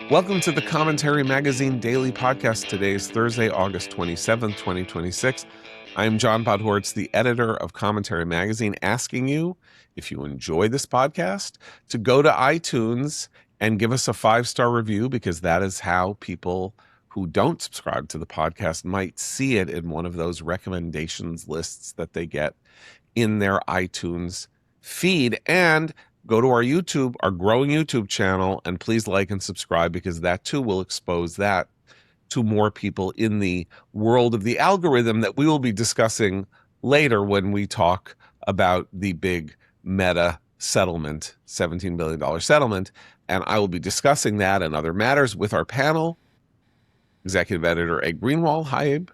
Welcome to the Commentary Magazine Daily Podcast. Today is Thursday, August 27th, 2026. I am John Podhortz, the editor of Commentary Magazine, asking you, if you enjoy this podcast, to go to iTunes and give us a 5-star review, because that is how people who don't subscribe to the podcast might see it in one of those recommendations lists that they get in their iTunes feed. And go to our growing YouTube channel, and please like and subscribe, because that too will expose that to more people in the world of the algorithm that we will be discussing later when we talk about the big Meta settlement, $17 billion settlement. And I will be discussing that and other matters with our panel. Executive Editor Ed Greenwald. Hi, Abe.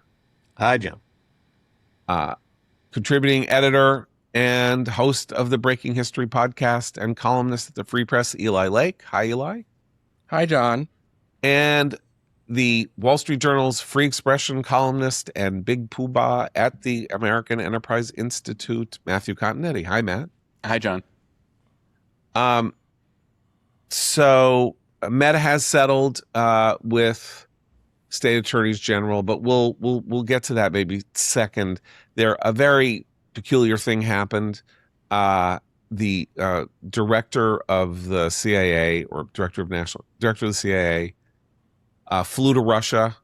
Hi, John. Contributing editor and host of the Breaking History podcast and columnist at the Free Press, Eli Lake. Hi, Eli. Hi, John. And the Wall Street Journal's free expression columnist and big poobah at the American Enterprise Institute, Matthew Continetti. Hi, Matt. Hi, John. So Meta has settled with state attorneys general, but we'll get to that maybe second. A very peculiar thing happened. The director of the CIA, or director of the CIA, flew to Russia,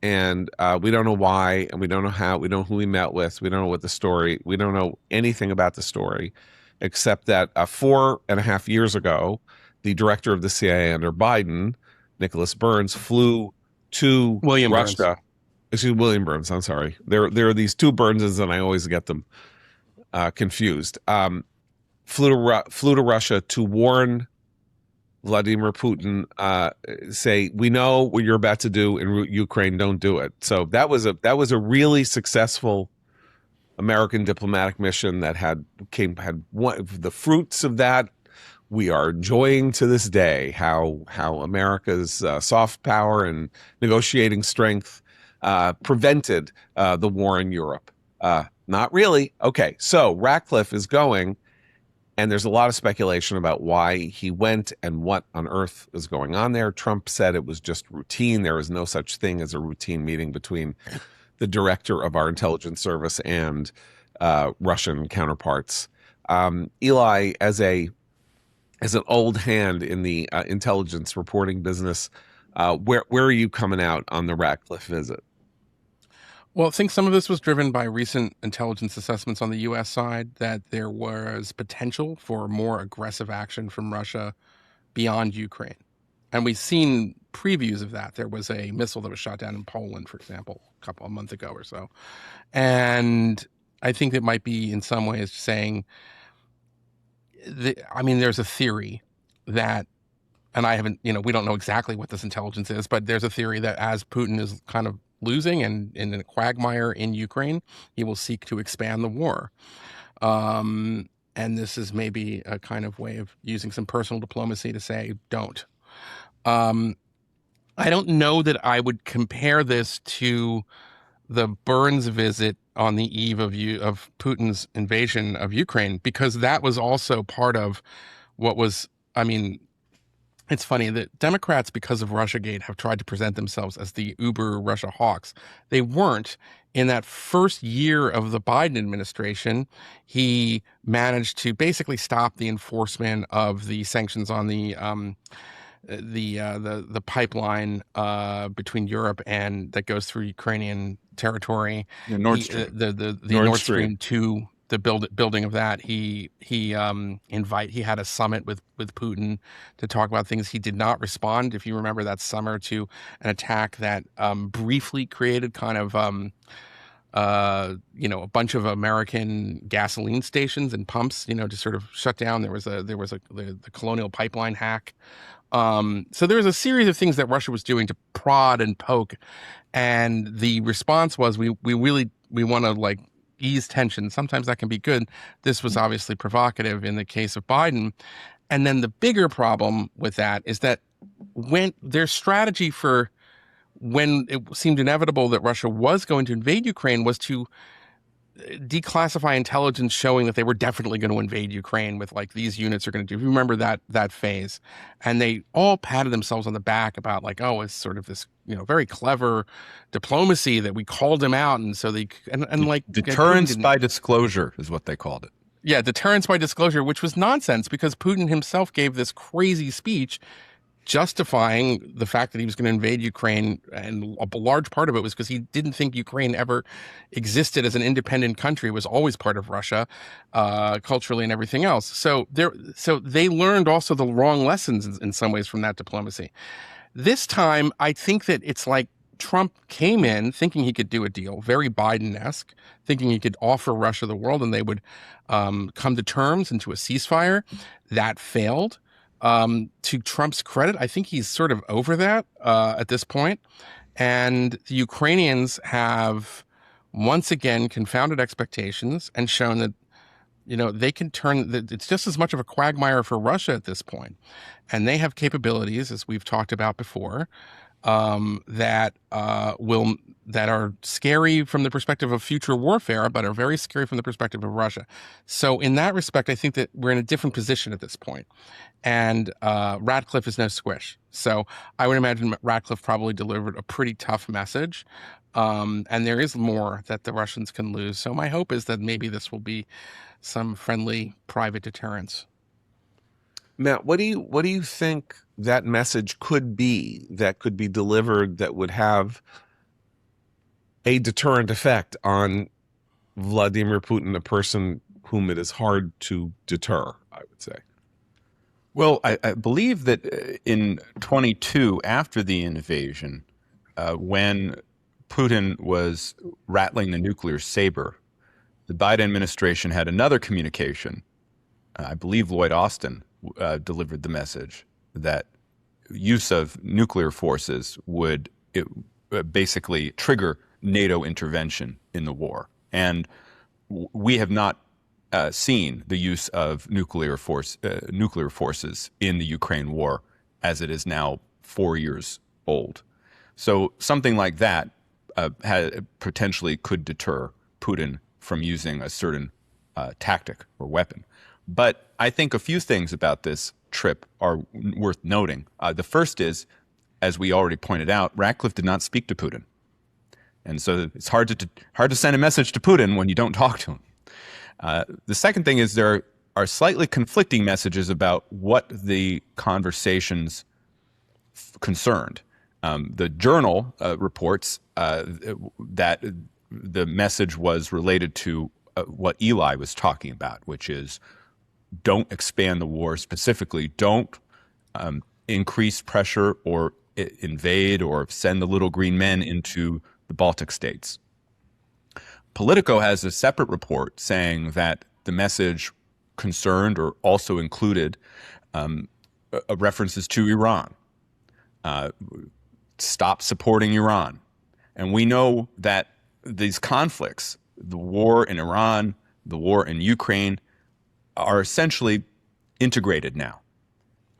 and we don't know why, and we don't know how. We don't know who he met with. We don't know what the story. We don't know anything about the story, except that 4.5 years ago, the director of the CIA under Biden, Nicholas Burns, flew to Russia. William Burns. I'm sorry. There are these two Burnses, and I always get them confused. Flew to Russia to warn Vladimir Putin, say, we know what you're about to do in Ukraine, don't do it. So that was a really successful American diplomatic mission that had one of the fruits of that we are enjoying to this day. How America's soft power and negotiating strength prevented the war in Europe. Not really. Okay, so Ratcliffe is going, and there's a lot of speculation about why he went and what on earth is going on there. Trump said it was just routine. There is no such thing as a routine meeting between the director of our intelligence service and Russian counterparts. Eli, as an old hand in the intelligence reporting business, where are you coming out on the Ratcliffe visit? Well, I think some of this was driven by recent intelligence assessments on the U.S. side that there was potential for more aggressive action from Russia beyond Ukraine. And we've seen previews of that. There was a missile that was shot down in Poland, for example, a month ago or so. And I think it might be in some ways saying, there's a theory that, and I haven't, we don't know exactly what this intelligence is, but there's a theory that as Putin is kind of losing and in a quagmire in Ukraine, he will seek to expand the war. And this is maybe a kind of way of using some personal diplomacy to say, don't. I don't know that I would compare this to the Burns visit on the eve of Putin's invasion of Ukraine, because that was also part of what was, it's funny that Democrats, because of Russiagate, have tried to present themselves as the uber Russia hawks. They weren't. In that first year of the Biden administration, he managed to basically stop the enforcement of the sanctions on the pipeline between Europe and that goes through Ukrainian territory. Nord Stream. The Nord Stream 2. The building of that, he had a summit with Putin to talk about things. He did not respond, if you remember, that summer to an attack that briefly created kind of a bunch of American gasoline stations and pumps, to sort of shut down. There was the Colonial Pipeline hack. So there was a series of things that Russia was doing to prod and poke, and the response was we want to ease tension. Sometimes that can be good. This was obviously provocative in the case of Biden. And then the bigger problem with that is that when their strategy for when it seemed inevitable that Russia was going to invade Ukraine was to declassify intelligence showing that they were definitely going to invade Ukraine with like these units are going to do. Remember that phase, and they all patted themselves on the back about like, oh, it's sort of this very clever diplomacy that we called him out, and so they and like deterrence by disclosure is what they called it. Yeah, deterrence by disclosure, which was nonsense because Putin himself gave this crazy speech justifying the fact that he was going to invade Ukraine, and a large part of it was because he didn't think Ukraine ever existed as an independent country. It was always part of Russia, culturally and everything else. So they learned also the wrong lessons in some ways from that diplomacy. This time, I think that it's like Trump came in thinking he could do a deal, very Biden-esque, thinking he could offer Russia the world and they would come to terms into a ceasefire. That failed. To Trump's credit, I think he's sort of over that at this point. And the Ukrainians have once again confounded expectations and shown that, they can it's just as much of a quagmire for Russia at this point. And they have capabilities, as we've talked about before, that are scary from the perspective of future warfare, but are very scary from the perspective of Russia. So in that respect, I think that we're in a different position at this point. And Ratcliffe is no squish. So I would imagine Ratcliffe probably delivered a pretty tough message. And there is more that the Russians can lose. So my hope is that maybe this will be some friendly private deterrence. Matt, what do you think that message could be that could be delivered that would have a deterrent effect on Vladimir Putin, a person whom it is hard to deter, I would say? Well, I believe that in 22, after the invasion, when Putin was rattling the nuclear saber, the Biden administration had another communication. I believe Lloyd Austin delivered the message that use of nuclear forces would basically trigger NATO intervention in the war. And we have not seen the use of nuclear forces in the Ukraine war as it is now 4 years old. So something like that potentially could deter Putin from using a certain tactic or weapon. But I think a few things about this trip are worth noting. The first is, as we already pointed out, Ratcliffe did not speak to Putin. And so it's hard to send a message to Putin when you don't talk to him. The second thing is there are slightly conflicting messages about what the conversations concerned. The Journal reports that the message was related to what Eli was talking about, which is don't expand the war, specifically don't increase pressure or invade or send the little green men into the Baltic states. Politico has a separate report saying that the message concerned or also included references to Iran. Stop supporting Iran. And we know that these conflicts, the war in Iran, the war in Ukraine, are essentially integrated now.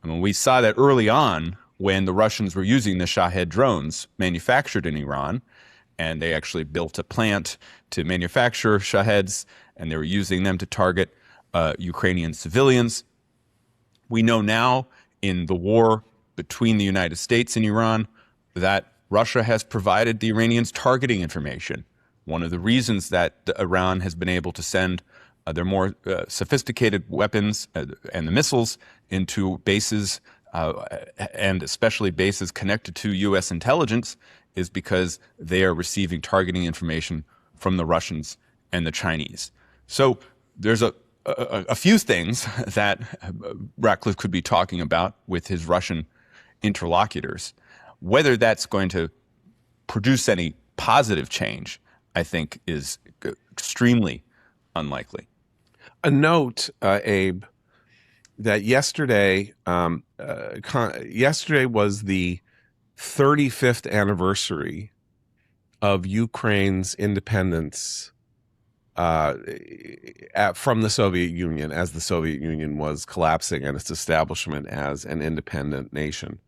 I mean, we saw that early on when the Russians were using the Shahed drones manufactured in Iran, and they actually built a plant to manufacture Shaheds, and they were using them to target Ukrainian civilians. We know now in the war between the United States and Iran that Russia has provided the Iranians targeting information. One of the reasons that Iran has been able to send their more sophisticated weapons and the missiles into bases, and especially bases connected to U.S. intelligence, is because they are receiving targeting information from the Russians and the Chinese. So there's a few things that Ratcliffe could be talking about with his Russian interlocutors. Whether that's going to produce any positive change, I think, is extremely unlikely. A note, Abe, that yesterday was the 35th anniversary of Ukraine's independence from the Soviet Union, as the Soviet Union was collapsing and its establishment as an independent nation.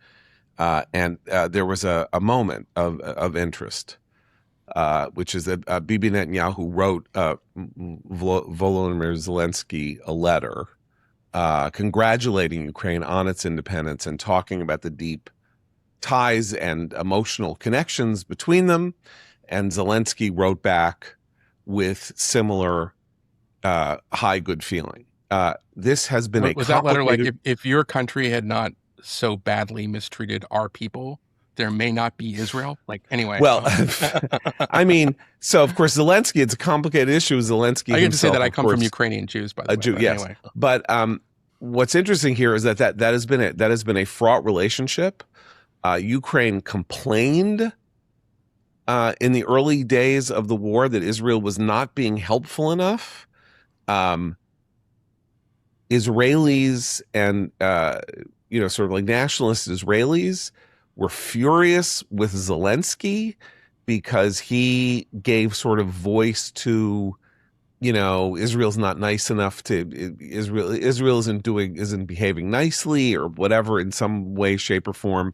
And there was a moment of interest which is that Bibi Netanyahu wrote Volodymyr Zelensky a letter congratulating Ukraine on its independence and talking about the deep ties and emotional connections between them. And Zelensky wrote back with similar high good feeling. This has been Was that letter like, if your country had not so badly mistreated our people, there may not be Israel? Like, anyway. Well, I mean, so of course, Zelensky, it's a complicated issue. Zelensky I get to say himself, that I of come course, from Ukrainian Jews, by the way. Jew, but yes. Anyway. But what's interesting here is that has been a fraught relationship. Ukraine complained in the early days of the war that Israel was not being helpful enough. Israelis and sort of like nationalist Israelis were furious with Zelensky because he gave sort of voice to, Israel's not nice enough to Israel isn't behaving nicely or whatever in some way, shape, or form.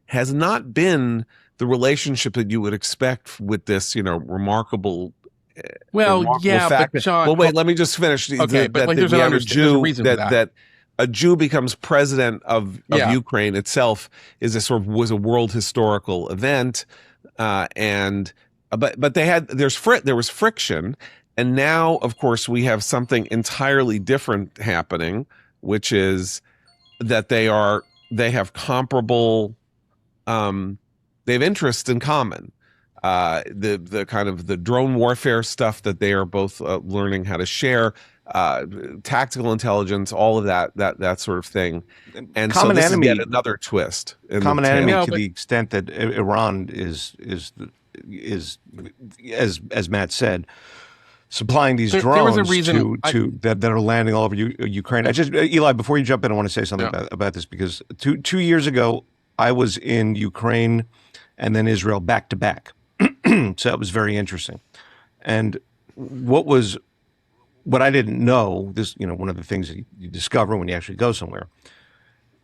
Has not been the relationship that you would expect with this, remarkable. Yeah, fact but John. Well, wait, let me just finish. Okay, but like, there's a reason for that. That a Jew becomes president of Ukraine itself was a world historical event, but there was friction, and now of course we have something entirely different happening, which is that they have comparable, they have interests in common. The kind of the drone warfare stuff that they are both learning how to share, tactical intelligence, all of that sort of thing, and common so this enemy, is yet another twist. Common enemy to the extent that Iran is as Matt said, supplying these drones there was a reason that are landing all over Ukraine. Eli, before you jump in, I want to say something about this, because two years ago I was in Ukraine and then Israel back to back. So that was very interesting. And what I didn't know, this, one of the things that you discover when you actually go somewhere,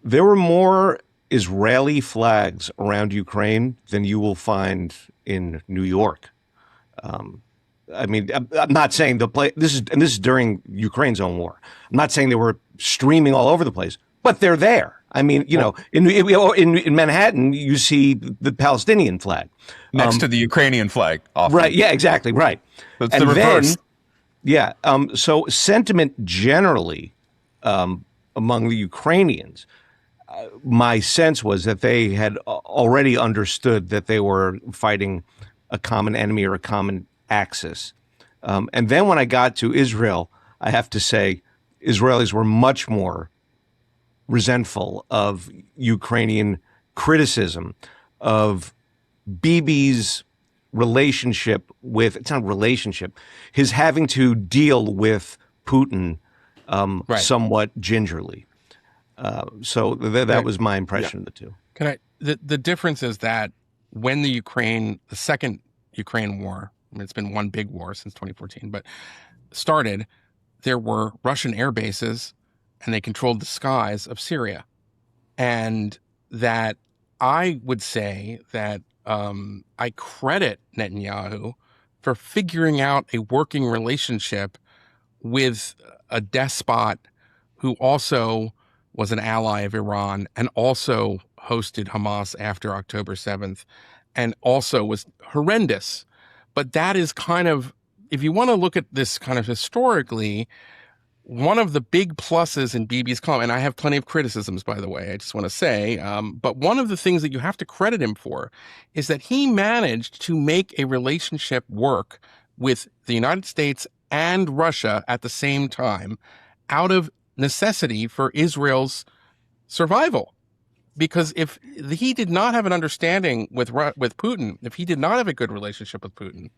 there were more Israeli flags around Ukraine than you will find in New York. I mean, I'm not saying this is during Ukraine's own war. I'm not saying they were streaming all over the place, but they're there. I mean, in Manhattan, you see the Palestinian flag next to the Ukrainian flag. Often. Right. Yeah, exactly. Right. It's the reverse. So sentiment generally among the Ukrainians, my sense was that they had already understood that they were fighting a common enemy or a common axis. And then when I got to Israel, I have to say, Israelis were much more resentful of Ukrainian criticism of Bibi's relationship with, it's not relationship, his having to deal with Putin somewhat gingerly. So that was my impression of the two. The difference is that when the second Ukraine war, I mean, it's been one big war since 2014, but started, there were Russian air bases and they controlled the skies of Syria. And that I would say that I credit Netanyahu for figuring out a working relationship with a despot who also was an ally of Iran and also hosted Hamas after October 7th and also was horrendous. But that is kind of, if you want to look at this kind of historically, one of the big pluses in Bibi's column, and I have plenty of criticisms, by the way, I just want to say, but one of the things that you have to credit him for is that he managed to make a relationship work with the United States and Russia at the same time out of necessity for Israel's survival. Because if he did not have an understanding with Putin, if he did not have a good relationship with Putin,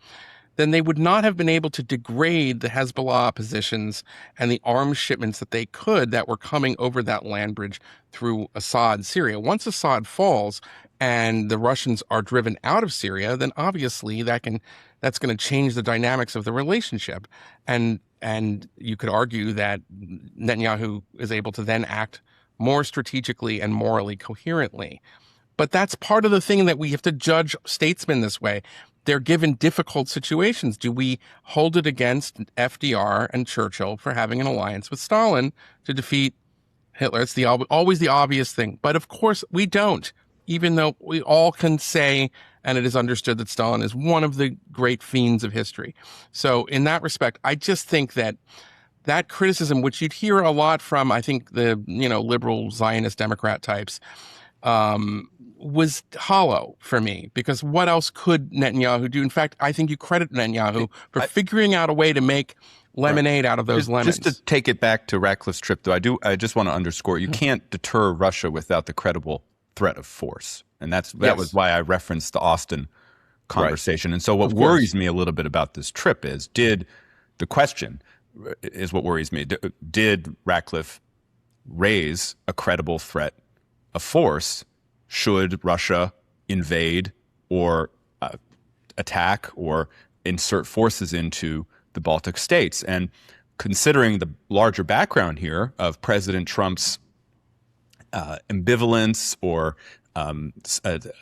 then they would not have been able to degrade the Hezbollah positions and the arms shipments that were coming over that land bridge through Assad, Syria. Once Assad falls and the Russians are driven out of Syria, then obviously that's going to change the dynamics of the relationship. And you could argue that Netanyahu is able to then act more strategically and morally coherently. But that's part of the thing that we have to judge statesmen this way. they're given difficult situations. Do we hold it against FDR and Churchill for having an alliance with Stalin to defeat Hitler? It's always the obvious thing. But of course we don't, even though we all can say, and it is understood that Stalin is one of the great fiends of history. So in that respect, I just think that criticism, which you'd hear a lot from, I think, the liberal Zionist Democrat types, was hollow for me, because what else could Netanyahu do? In fact, I think you credit Netanyahu for figuring out a way to make lemonade out of those lemons. Just to take it back to Ratcliffe's trip, though, I just want to underscore, you can't deter Russia without the credible threat of force. And that was why I referenced the Austin conversation. Right. And so what worries me a little bit about this trip is, what worries me. Did Ratcliffe raise a credible threat of force should Russia invade or attack or insert forces into the Baltic states? And considering the larger background here of President Trump's ambivalence or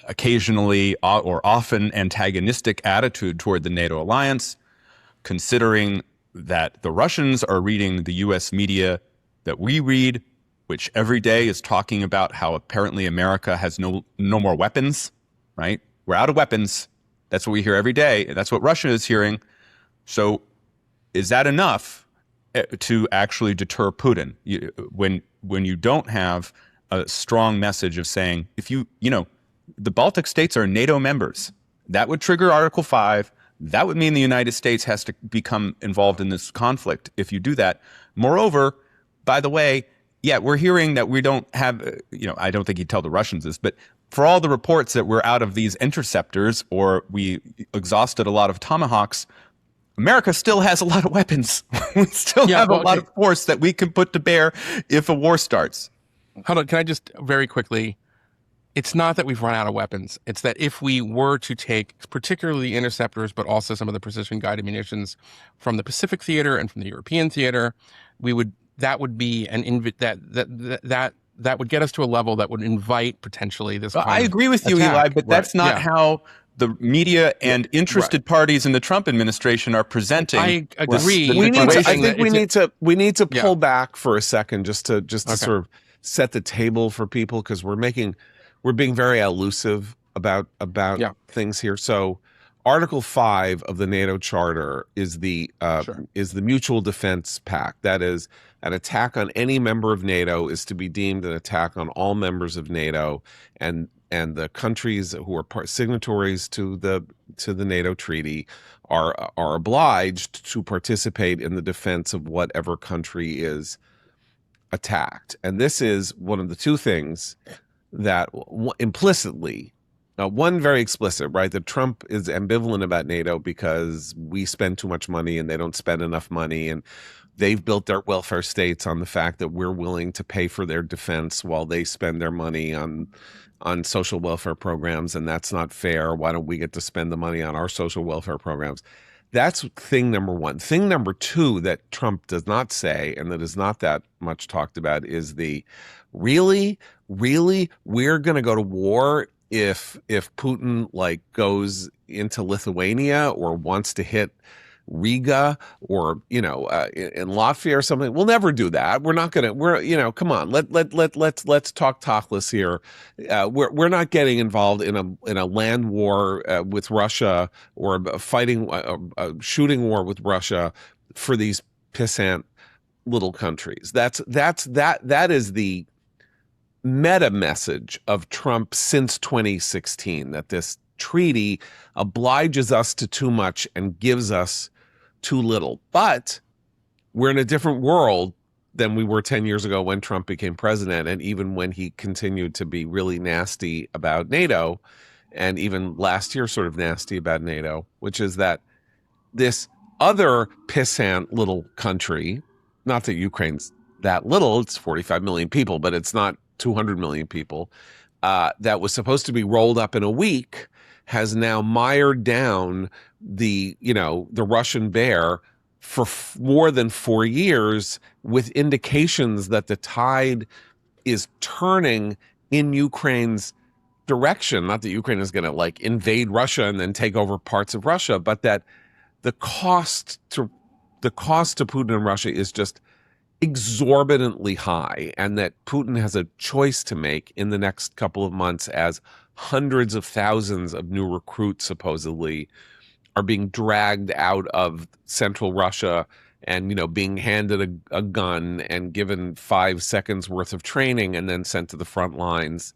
occasionally or often antagonistic attitude toward the NATO alliance, considering that the Russians are reading the U.S. media that we read, which every day is talking about how apparently America has no more weapons, right? We're out of weapons. That's what we hear every day. That's what Russia is hearing. So is that enough to actually deter Putin? When you don't have a strong message of saying, the Baltic states are NATO members, that would trigger Article 5. That would mean the United States has to become involved in this conflict if you do that. Moreover, by the way, we're hearing that we don't have, I don't think he'd tell the Russians this, but for all the reports that we're out of these interceptors or we exhausted a lot of Tomahawks, America still has a lot of weapons. We still have a lot of force that we can put to bear if a war starts. Hold on, can I just very quickly, it's not that we've run out of weapons. It's that if we were to take particularly interceptors, but also some of the precision-guided munitions from the Pacific theater and from the European theater, that would be that would get us to a level that would invite potentially this. I agree with you, Eli, but that's not how the media and interested parties in the Trump administration are presenting. I agree. We need to pull back for a second just to sort of set the table for people, because we're being very elusive about things here. So Article 5 of the NATO Charter is the Mutual Defense Pact. That is, an attack on any member of NATO is to be deemed an attack on all members of NATO, and the countries who are signatories to the NATO treaty are obliged to participate in the defense of whatever country is attacked. And this is one of the two things that implicitly, one very explicit, right, that Trump is ambivalent about NATO because we spend too much money and they don't spend enough money, and they've built their welfare states on the fact that we're willing to pay for their defense while they spend their money on social welfare programs, and that's not fair. Why don't we get to spend the money on our social welfare programs? That's thing number one. Thing number two that Trump does not say, and that is not that much talked about, is the really we're going to go to war if Putin goes into Lithuania or wants to hit Riga or in Latvia or something. We'll never do that. We're not gonna. Come on. Let's talk talkless here. We're not getting involved in a land war with Russia or a shooting war with Russia for these pissant little countries. That is the meta message of Trump since 2016, that this treaty obliges us to too much and gives us too little. But we're in a different world than we were 10 years ago when Trump became president, and even when he continued to be really nasty about NATO, and even last year sort of nasty about NATO, which is that this other pissant little country, not that Ukraine's that little, it's 45 million people, but it's not 200 million people, that was supposed to be rolled up in a week, has now mired down the Russian bear for more than 4 years, with indications that the tide is turning in Ukraine's direction. Not that Ukraine is going to like invade Russia and then take over parts of Russia, but that the cost to Putin and Russia is just exorbitantly high, and that Putin has a choice to make in the next couple of months as hundreds of thousands of new recruits supposedly are being dragged out of central Russia and, being handed a gun and given 5 seconds worth of training and then sent to the front lines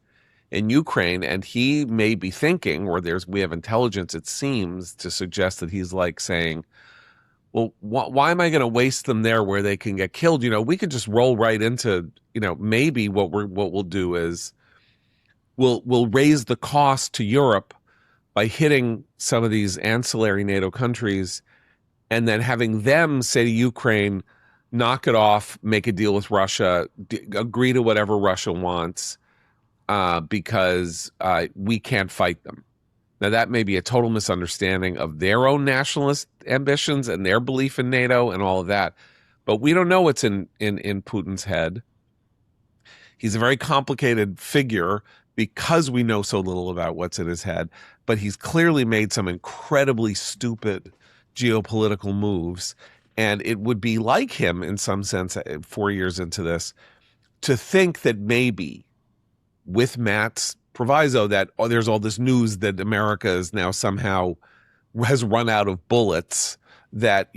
in Ukraine. And he may be thinking, or we have intelligence, it seems, to suggest that he's like saying, well, why am I going to waste them there where they can get killed? We could just roll right into, maybe what we'll do is we'll raise the cost to Europe by hitting some of these ancillary NATO countries and then having them say to Ukraine, knock it off, make a deal with Russia, agree to whatever Russia wants, because we can't fight them. Now, that may be a total misunderstanding of their own nationalist ambitions and their belief in NATO and all of that. But we don't know what's in Putin's head. He's a very complicated figure because we know so little about what's in his head. But he's clearly made some incredibly stupid geopolitical moves. And it would be like him, in some sense, 4 years into this, to think that maybe with Matt's proviso that there's all this news that America is now somehow has run out of bullets, that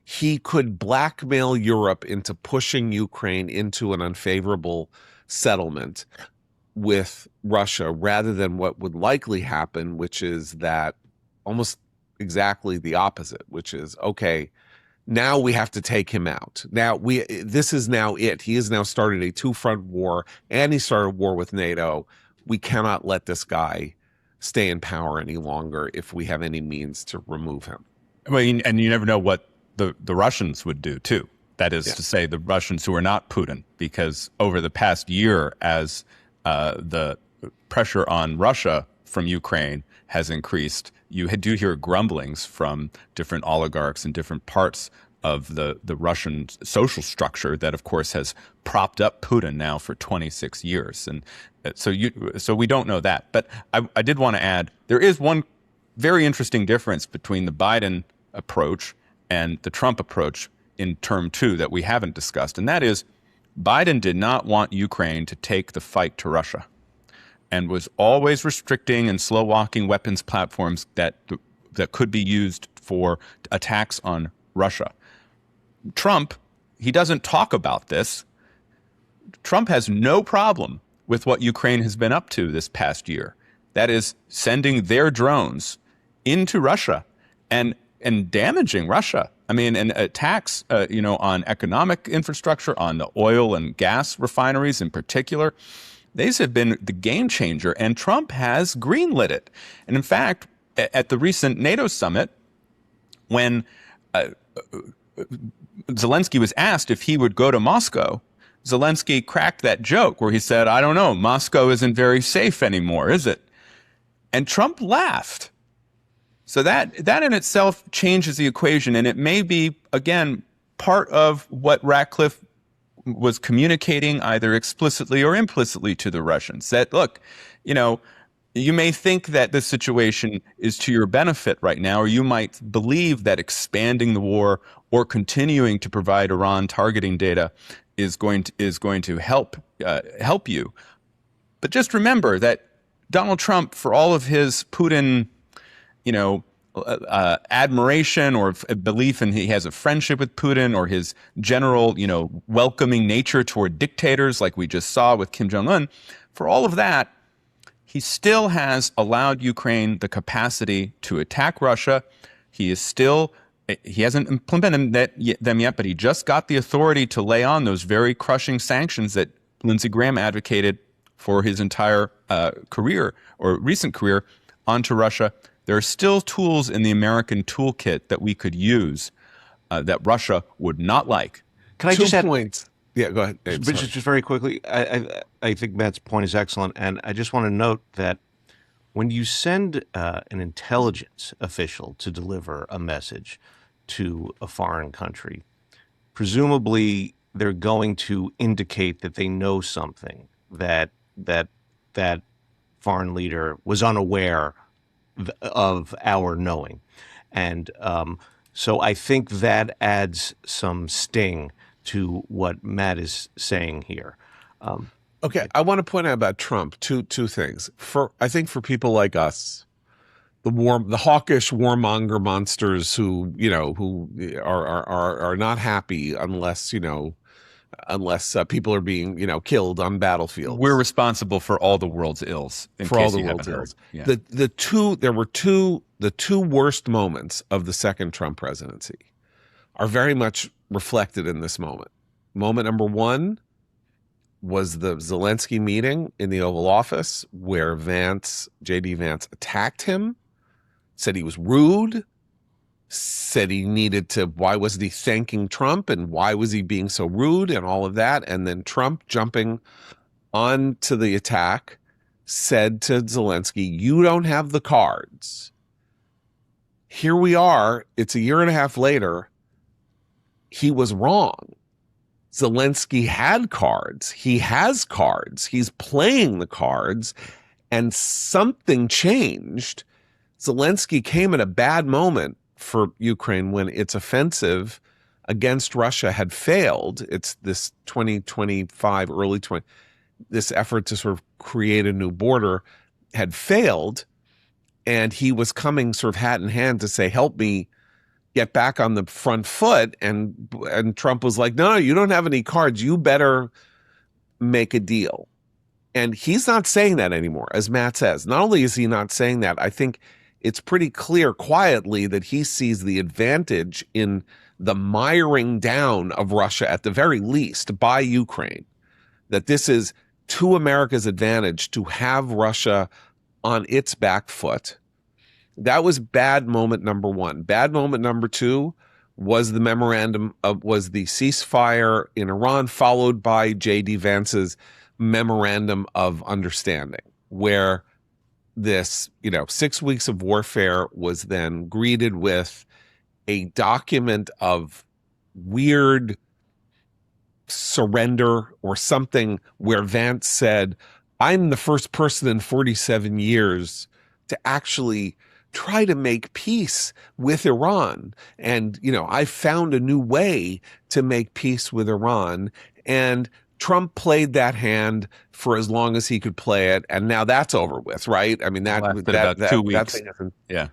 he could blackmail Europe into pushing Ukraine into an unfavorable settlement with Russia, rather than what would likely happen, which is that almost exactly the opposite, which is, okay, now we have to take him out. This is now it. He has now started a 2-front war, and he started a war with NATO. We cannot let this guy stay in power any longer if we have any means to remove him. Well, and you never know what the Russians would do, too. That is to say, the Russians who are not Putin, because over the past year, as the pressure on Russia from Ukraine has increased, you do hear grumblings from different oligarchs in different parts of the Russian social structure that, of course, has propped up Putin now for 26 years. And so we don't know that. But I did want to add, there is one very interesting difference between the Biden approach and the Trump approach in term 2 that we haven't discussed. And that is, Biden did not want Ukraine to take the fight to Russia, and was always restricting and slow-walking weapons platforms that could be used for attacks on Russia. Trump, he doesn't talk about this. Trump has no problem with what Ukraine has been up to this past year. That is, sending their drones into Russia and damaging Russia. I mean, and attacks, on economic infrastructure, on the oil and gas refineries in particular. These have been the game changer, and Trump has greenlit it. And in fact, at the recent NATO summit, when Zelensky was asked if he would go to Moscow, Zelensky cracked that joke where he said, I don't know, Moscow isn't very safe anymore, is it? And Trump laughed. So that in itself changes the equation, and it may be, again, part of what Ratcliffe was communicating either explicitly or implicitly to the Russians, that, look, you may think that this situation is to your benefit right now, or you might believe that expanding the war or continuing to provide Iran targeting data is going to help you. But just remember that Donald Trump, for all of his Putin, admiration or belief in he has a friendship with Putin, or his general, welcoming nature toward dictators like we just saw with Kim Jong-un, for all of that, he still has allowed Ukraine the capacity to attack Russia. He hasn't implemented them yet, but he just got the authority to lay on those very crushing sanctions that Lindsey Graham advocated for his entire career, or recent career, onto Russia. There are still tools in the American toolkit that we could use that Russia would not like. Can I just add points? Yeah, go ahead. Just very quickly, I think Matt's point is excellent, and I just want to note that when you send an intelligence official to deliver a message to a foreign country, presumably they're going to indicate that they know something that foreign leader was unaware of our knowing. And so I think that adds some sting to what Matt is saying here. Okay, I want to point out about Trump two things. I think for people like us, the hawkish warmonger monsters who are not happy unless people are being killed on battlefields. We're responsible for all the world's ills. For all the world's ills. Yeah. The two worst moments of the second Trump presidency are very much reflected in this moment. Moment number one was the Zelensky meeting in the Oval Office where J.D. Vance attacked him, said he was rude, said he needed to, why wasn't he thanking Trump and why was he being so rude and all of that. And then Trump jumping onto the attack said to Zelensky, you don't have the cards. Here we are. It's a year and a half later. He was wrong. Zelensky had cards. He has cards. He's playing the cards, and something changed. Zelensky came at a bad moment for Ukraine when its offensive against Russia had failed. It's this 2025, early 20, this effort to sort of create a new border had failed. And he was coming sort of hat in hand to say, help me get back on the front foot. And Trump was like, no, you don't have any cards. You better make a deal. And he's not saying that anymore, as Matt says. Not only is he not saying that, I think it's pretty clear quietly that he sees the advantage in the miring down of Russia, at the very least, by Ukraine, that this is to America's advantage to have Russia on its back foot. That was bad moment number one. Bad moment number two was the was the ceasefire in Iran, followed by J.D. Vance's memorandum of understanding, where this, 6 weeks of warfare was then greeted with a document of weird surrender or something where Vance said, I'm the first person in 47 years to actually try to make peace with Iran. And, I found a new way to make peace with Iran. And Trump played that hand for as long as he could play it. And now that's over with, right? I mean, about 2 weeks. Yeah.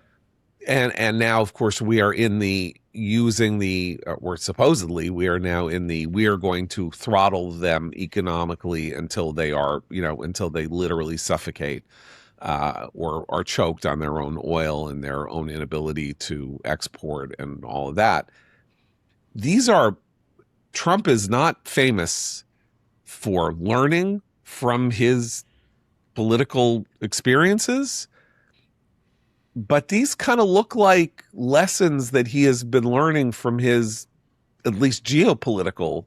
And now, of course, we are in we are going to throttle them economically until they are, until they literally suffocate or are choked on their own oil and their own inability to export and all of that. Trump is not famous for learning from his political experiences, but these kind of look like lessons that he has been learning from his, at least geopolitical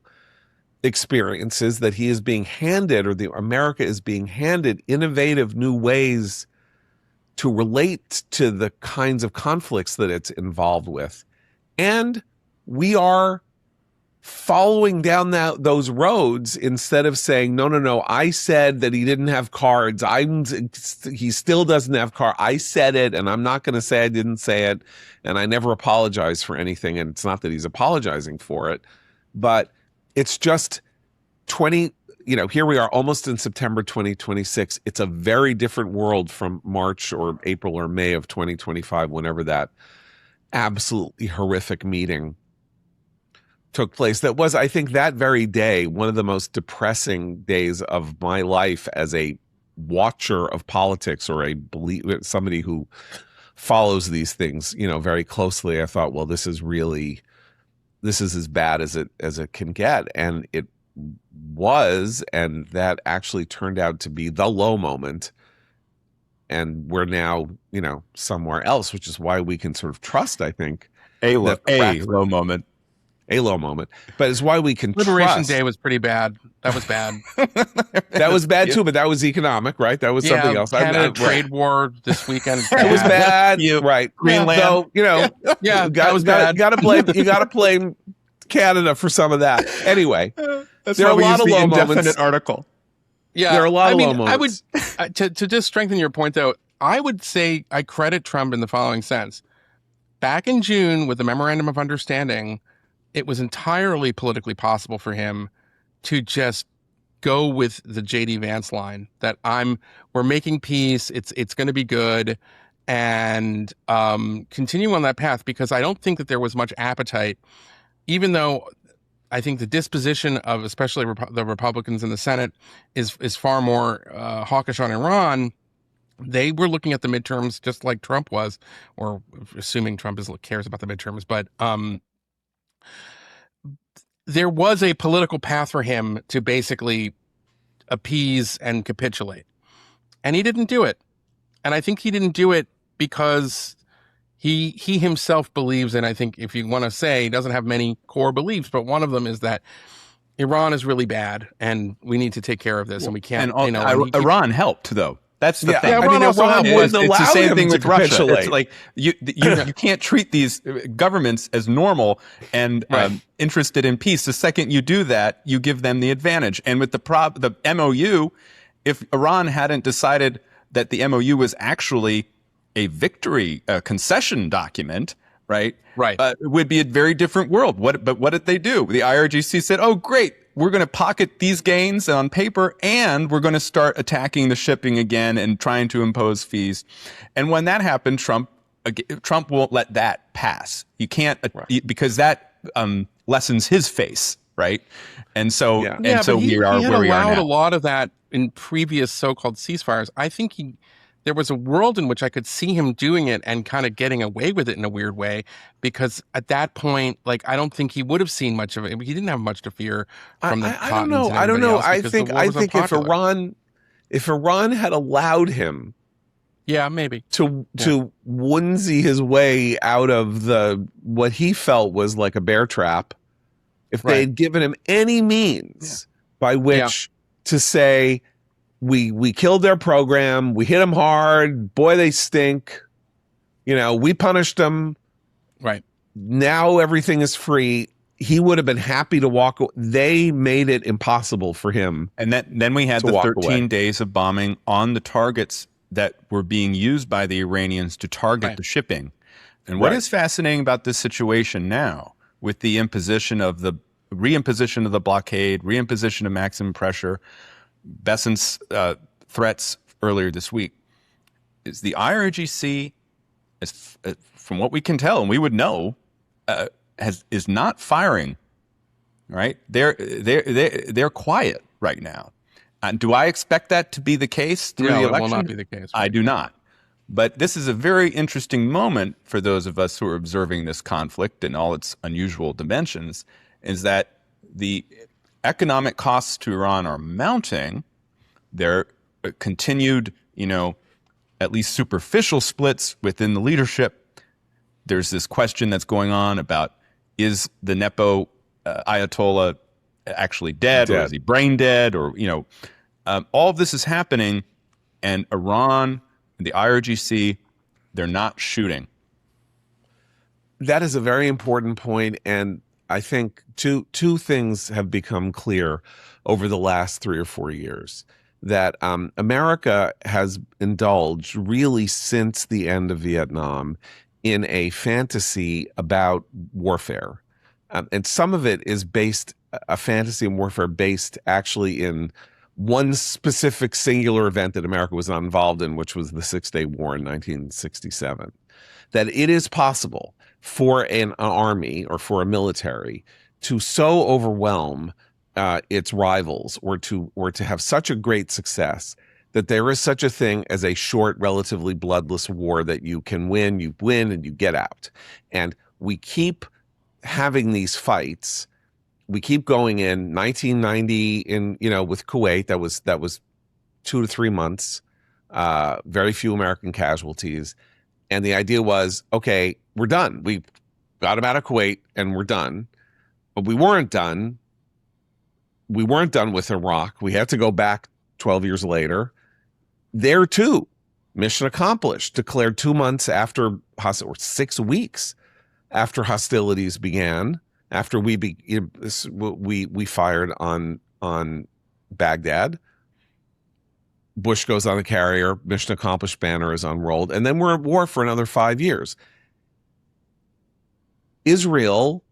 experiences, that he is being handed, or America is being handed, innovative new ways to relate to the kinds of conflicts that it's involved with. And we are following down those roads instead of saying, no, I said that he didn't have cards. He still doesn't have cards. I said it, and I'm not going to say I didn't say it, and I never apologize for anything. And it's not that he's apologizing for it, but it's just here we are almost in September 2026. It's a very different world from March or April or May of 2025, whenever that absolutely horrific meeting took place. That was, I think, that very day, one of the most depressing days of my life as a watcher of politics, or somebody who follows these things, very closely. I thought, well, this is as bad as it can get. And it was, and that actually turned out to be the low moment. And we're now, somewhere else, which is why we can sort of trust, I think, a low moment. A low moment, but it's why we can Liberation trust. Day was pretty bad. That was bad. That was bad too, but that was economic, right? That was something else. Canada trade war this weekend. It was bad, right? Greenland. So that was bad. You got to blame Canada for some of that. Anyway, That's there are why a lot of we use low the indefinite moments. article. Yeah, There are a lot I of mean, low moments. I would to just strengthen your point, though. I would say I credit Trump in the following sense. Back in June, with the memorandum of understanding, it was entirely politically possible for him to just go with the JD Vance line that we're making peace. It's going to be good, and continue on that path, because I don't think that there was much appetite, even though I think the disposition of especially the Republicans in the Senate is far more hawkish on Iran. They were looking at the midterms just like Trump was, or assuming Trump cares about the midterms, but there was a political path for him to basically appease and capitulate. And he didn't do it. And I think he didn't do it because he himself believes, and I think if you want to say, he doesn't have many core beliefs, but one of them is that Iran is really bad and we need to take care of this, and we can't, And Iran helped, though. That's the thing. I mean, Iran wouldn't it's allow the same him thing to with Russia. capitulate. It's like you can't treat these governments as normal and interested in peace. The second you do that, you give them the advantage. And with the MOU, if Iran hadn't decided that the MOU was actually a victory, a concession document, right? It would be a very different world. But what did they do? The IRGC said, "Oh, great. We're going to pocket these gains on paper, and we're going to start attacking the shipping again and trying to impose fees." And when that happened, Trump won't let that pass. You can't because that lessens his face, right? And so we are where we are now. He had allowed a lot of that in previous so-called ceasefires. I think there was a world in which I could see him doing it and kind of getting away with it in a weird way, because at that point, like, I don't think he would have seen much of it. He didn't have much to fear from the Cottons. I don't know. I think if Iran had allowed him, maybe to onesie his way out of what he felt was like a bear trap, if they had given him any means by which to say, we killed their program, we hit them hard, boy, they stink, we punished them, right, now everything is free, he would have been happy to walk away. They made it impossible for him. And then we had the 13 days of bombing on the targets that were being used by the Iranians to target the shipping. And what is fascinating about this situation now, with the reimposition of the blockade, reimposition of maximum pressure, Besson's threats earlier this week, is the IRGC, from what we can tell, and we would know, is not firing. Right? They're quiet right now. Do I expect that to be the case through the election? It will not be the case. I do not. But this is a very interesting moment for those of us who are observing this conflict in all its unusual dimensions, is that the economic costs to Iran are mounting. There are continued, at least superficial splits within the leadership. There's this question that's going on about, is the Nepo Ayatollah actually dead, or is he brain dead, or, all of this is happening, and Iran, the IRGC, they're not shooting. That is a very important point, and I think two things have become clear over the last 3 or 4 years. That America has indulged, really since the end of Vietnam, in a fantasy about warfare. And some of it is a fantasy and warfare based actually in one specific singular event that America was not involved in, which was the 6-Day War in 1967. That it is possible for an army or for a military to so overwhelm its rivals, or to have such a great success that there is such a thing as a short, relatively bloodless war that you win, and you get out. And we keep having these fights. We keep going in 1990 with Kuwait. That was 2 to 3 months, very few American casualties. And the idea was, okay, we're done. We got them out of Kuwait and we're done. But we weren't done. We weren't done with Iraq. We had to go back 12 years later. There too, mission accomplished, declared 2 months after, or 6 weeks after hostilities began, after we fired on Baghdad. Bush goes on the carrier, mission accomplished banner is unrolled, and then we're at war for another 5 years. Israel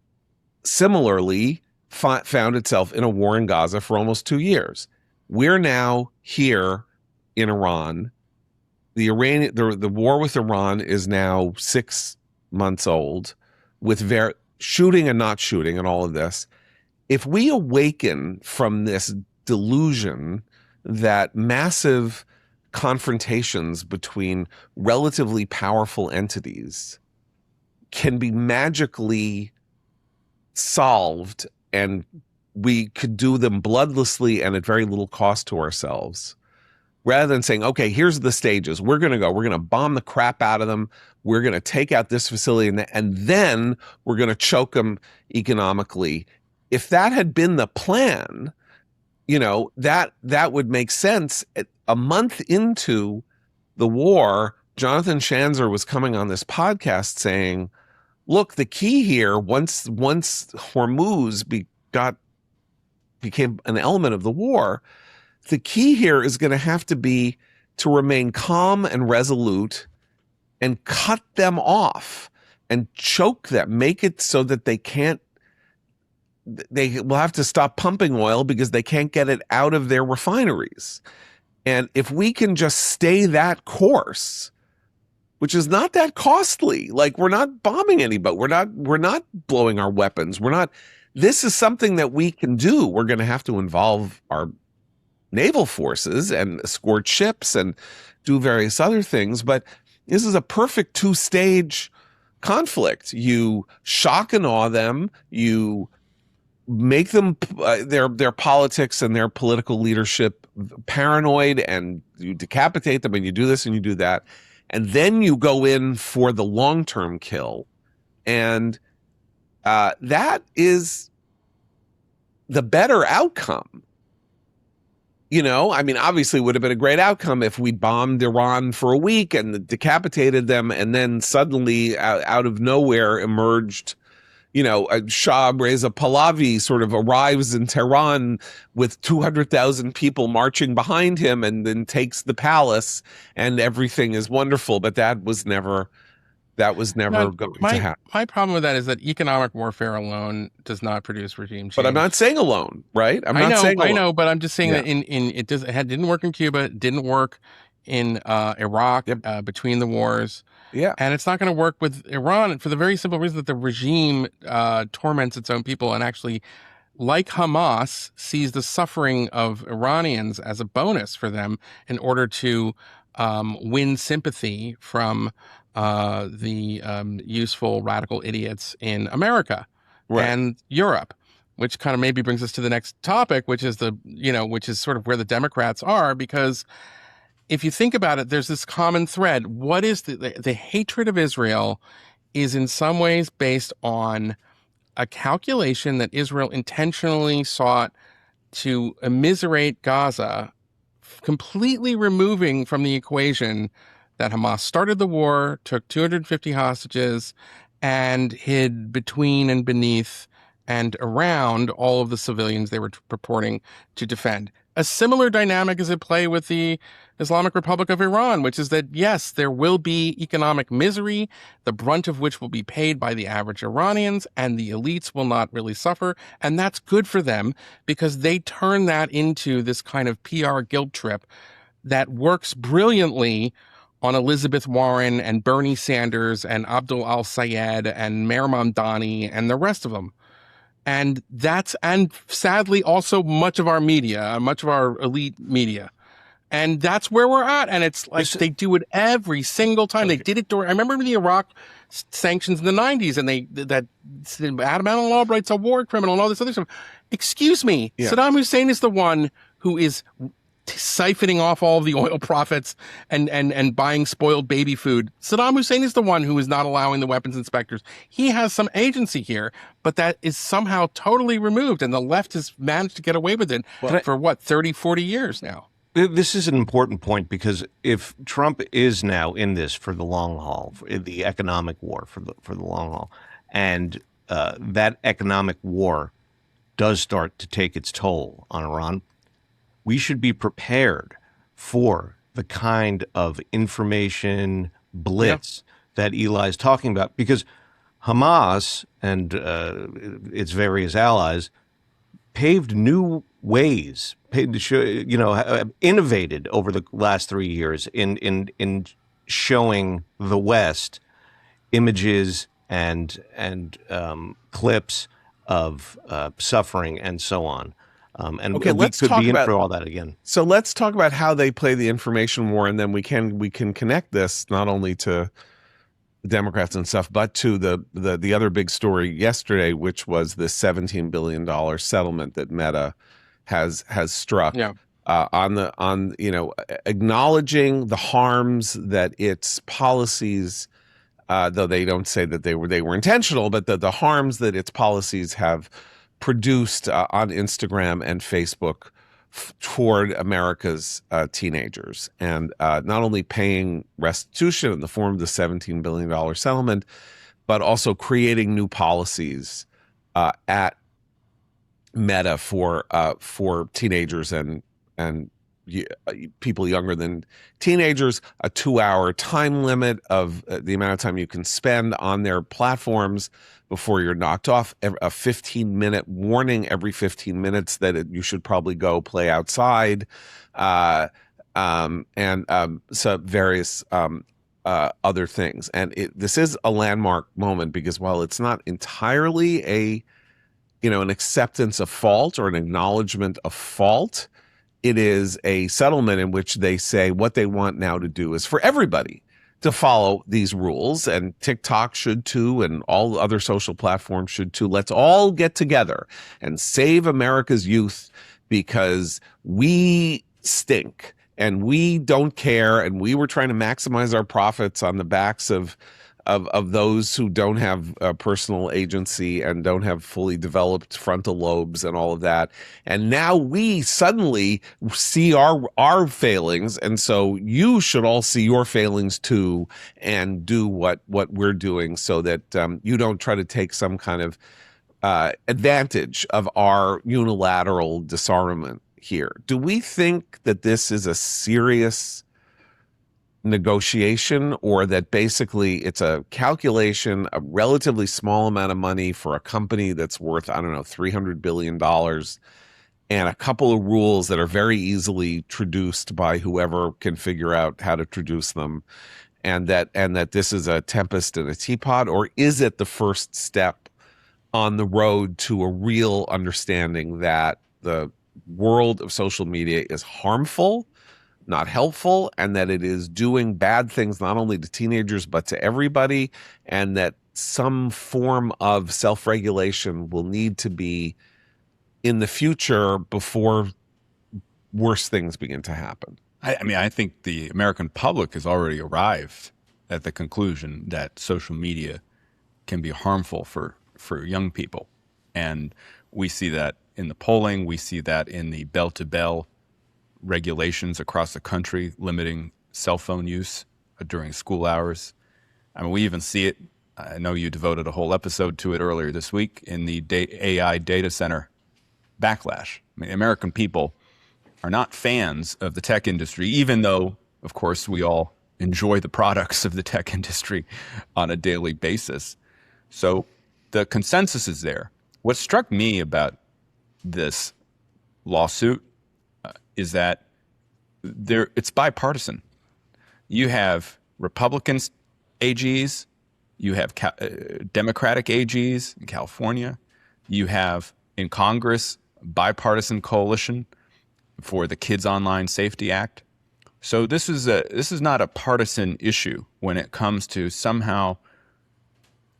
similarly found itself in a war in Gaza for almost 2 years. We're now here in Iran. The war with Iran is now 6 months old, with shooting and not shooting and all of this. If we awaken from this delusion that massive confrontations between relatively powerful entities can be magically solved and we could do them bloodlessly and at very little cost to ourselves, rather than saying, okay, here's the stages. We're going to bomb the crap out of them. We're going to take out this facility and then we're going to choke them economically. If that had been the plan, that would make sense. A month into the war, Jonathan Schanzer was coming on this podcast saying, look, the key here, once Hormuz became an element of the war, the key here is going to have to be to remain calm and resolute and cut them off and choke them, make it so that they will have to stop pumping oil because they can't get it out of their refineries. And if we can just stay that course, which is not that costly, like we're not bombing anybody, we're not blowing our weapons, this is something that we can do. We're going to have to involve our naval forces and escort ships and do various other things, but this is a perfect two-stage conflict. You shock and awe them, you make them their politics and their political leadership paranoid, and you decapitate them, and you do this and you do that, and then you go in for the long-term kill, and that is the better outcome. Obviously it would have been a great outcome if we bombed Iran for a week and decapitated them, and then suddenly out of nowhere emerged Shah Reza Pahlavi sort of arrives in Tehran with 200,000 people marching behind him and then takes the palace and everything is wonderful. But that was never going to happen. My problem with that is that economic warfare alone does not produce regime change. But I'm not saying alone, right? I know, but I'm just saying that it didn't work in Cuba, it didn't work in Iraq between the wars. Yeah. And it's not going to work with Iran for the very simple reason that the regime torments its own people and actually, like Hamas, sees the suffering of Iranians as a bonus for them in order to win sympathy from the useful radical idiots in America and Europe, which kind of maybe brings us to the next topic, which is which is sort of where the Democrats are, because if you think about it, there's this common thread. What is the hatred of Israel is in some ways based on a calculation that Israel intentionally sought to immiserate Gaza, completely removing from the equation that Hamas started the war, took 250 hostages, and hid between and beneath and around all of the civilians they were purporting to defend. A similar dynamic is at play with the Islamic Republic of Iran, which is that, yes, there will be economic misery, the brunt of which will be paid by the average Iranians, and the elites will not really suffer. And that's good for them because they turn that into this kind of PR guilt trip that works brilliantly on Elizabeth Warren and Bernie Sanders and Abdul al-Sayed and Mayor Mamdani and the rest of them. And sadly also much of our media, much of our elite media. And that's where we're at. And it's like they do it every single time. Okay. They did it I remember the Iraq sanctions in the 90s, and that Adam Albright's a war criminal and all this other stuff. Excuse me, Saddam Hussein is the one who is siphoning off all of the oil profits and buying spoiled baby food. Saddam Hussein is the one who is not allowing the weapons inspectors. He has some agency here, but that is somehow totally removed, and the left has managed to get away with it for 30, 40 years now. This is an important point, because if Trump is now in this for the long haul, the economic war for the long haul, and that economic war does start to take its toll on Iran, we should be prepared for the kind of information blitz that Eli's talking about, because Hamas and its various allies paved new ways, innovated over the last 3 years in showing the West images and clips of suffering and so on. And Okay, we let's could talk be in about for all that again. So let's talk about how they play the information war, and then we can connect this not only to Democrats and stuff, but to the other big story yesterday, which was the $17 billion settlement that Meta has struck. Yeah. On acknowledging the harms that its policies, though they don't say that they were intentional, but the harms that its policies have produced on Instagram and Facebook toward America's teenagers, and not only paying restitution in the form of the $17 billion settlement, but also creating new policies at Meta for teenagers and people younger than teenagers, a 2-hour time limit of the amount of time you can spend on their platforms before you're knocked off, a 15-minute warning every 15 minutes that you should probably go play outside, and so various other things. And this is a landmark moment, because while it's not entirely an acceptance of fault or an acknowledgement of fault, it is a settlement in which they say what they want now to do is for everybody to follow these rules, and TikTok should too, and all other social platforms should too. Let's all get together and save America's youth, because we stink and we don't care, and we were trying to maximize our profits on the backs of those who don't have personal agency and don't have fully developed frontal lobes and all of that. And now we suddenly see our failings, and so you should all see your failings too, and do what we're doing, so that you don't try to take some kind of advantage of our unilateral disarmament here. Do we think that this is a serious negotiation, or that basically it's a calculation, a relatively small amount of money for a company that's worth, I don't know, $300 billion, and a couple of rules that are very easily traduced by whoever can figure out how to traduce them, and that this is a tempest in a teapot? Or is it the first step on the road to a real understanding that the world of social media is harmful, not helpful, and that it is doing bad things not only to teenagers but to everybody, and that some form of self-regulation will need to be in the future before worse things begin to happen? I mean, I think the American public has already arrived at the conclusion that social media can be harmful for young people. And we see that in the polling. We see that in the bell-to-bell regulations across the country limiting cell phone use during school hours. I mean, we even see it, I know you devoted a whole episode to it earlier this week, in the AI data center backlash. I mean, American people are not fans of the tech industry, even though, of course, we all enjoy the products of the tech industry on a daily basis. So the consensus is there. What struck me about this lawsuit is that it's bipartisan. You have Republicans AGs, you have Democratic AGs in California, you have in Congress bipartisan coalition for the Kids Online Safety Act. So this is not a partisan issue when it comes to somehow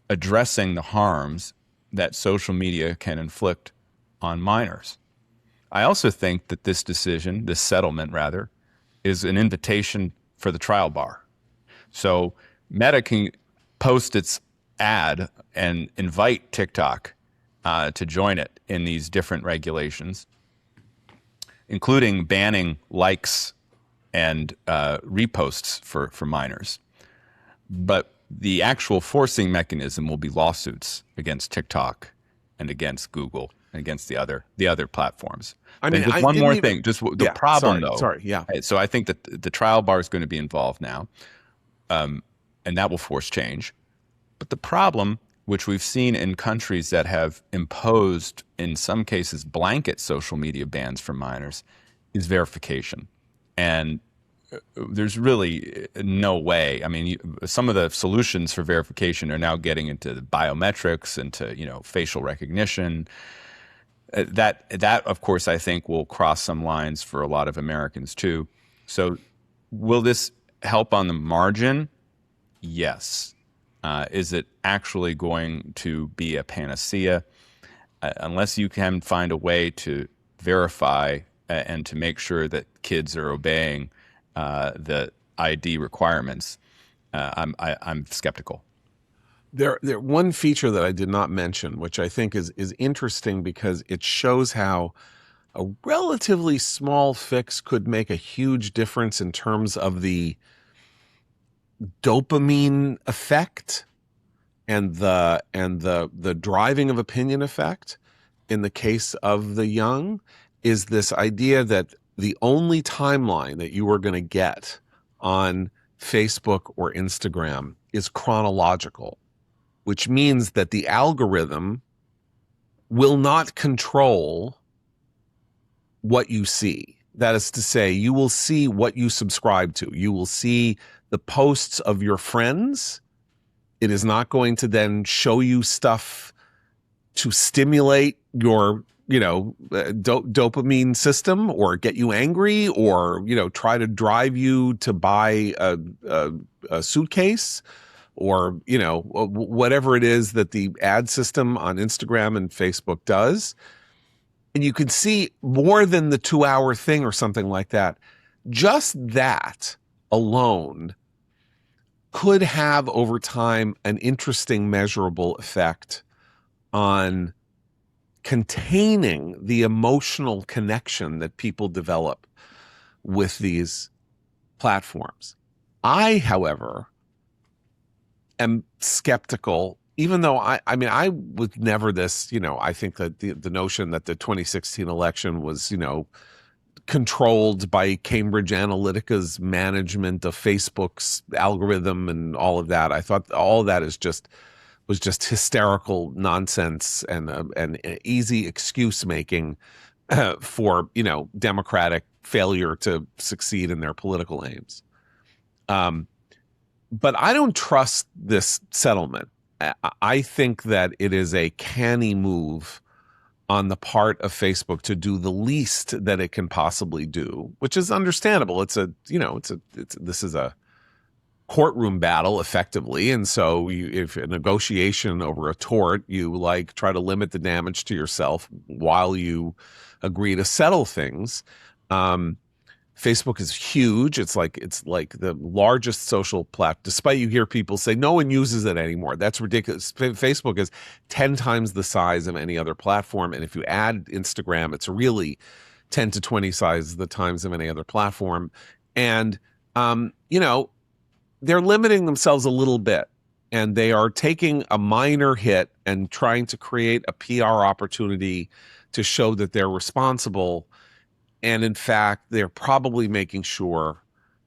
addressing the harms that social media can inflict on minors. I also think that this settlement rather, is an invitation for the trial bar. So Meta can post its ad and invite TikTok to join it in these different regulations, including banning likes and reposts for minors. But the actual forcing mechanism will be lawsuits against TikTok and against Google. against the other platforms. I mean, and just I one didn't more even, thing, just the yeah, problem though. sorry, yeah. So I think that the trial bar is going to be involved now, and that will force change. But the problem, which we've seen in countries that have imposed, in some cases, blanket social media bans for minors, is verification. And there's really no way. I mean, some of the solutions for verification are now getting into biometrics, into facial recognition. That of course I think will cross some lines for a lot of Americans too. So will this help on the margin? Yes. Is it actually going to be a panacea? Unless you can find a way to verify and to make sure that kids are obeying the ID requirements, I'm skeptical. There one feature that I did not mention, which I think is interesting because it shows how a relatively small fix could make a huge difference in terms of the dopamine effect and the driving of opinion effect in the case of the young, is this idea that the only timeline that you are going to get on Facebook or Instagram is chronological, which means that the algorithm will not control what you see. That is to say, you will see what you subscribe to. You will see the posts of your friends. It is not going to then show you stuff to stimulate your, dopamine system or get you angry or, try to drive you to buy a suitcase or, whatever it is that the ad system on Instagram and Facebook does. And you can see more than the 2-hour thing or something like that. Just that alone could have over time an interesting measurable effect on containing the emotional connection that people develop with these platforms. I, however, am skeptical, even though I was never this, I think that the notion that the 2016 election was, controlled by Cambridge Analytica's management of Facebook's algorithm and all of that. I thought all of that was just hysterical nonsense and an easy excuse making for Democratic failure to succeed in their political aims. But I don't trust this settlement. I think that it is a canny move on the part of Facebook to do the least that it can possibly do, which is understandable. This is a courtroom battle effectively. And so if a negotiation over a tort, you try to limit the damage to yourself while you agree to settle things. Facebook is huge. It's like the largest social platform, despite you hear people say no one uses it anymore. That's ridiculous. Facebook is 10 times the size of any other platform. And if you add Instagram, it's really 10 to 20 times of any other platform. And, they're limiting themselves a little bit, and they are taking a minor hit and trying to create a PR opportunity to show that they're responsible. And in fact, they're probably making sure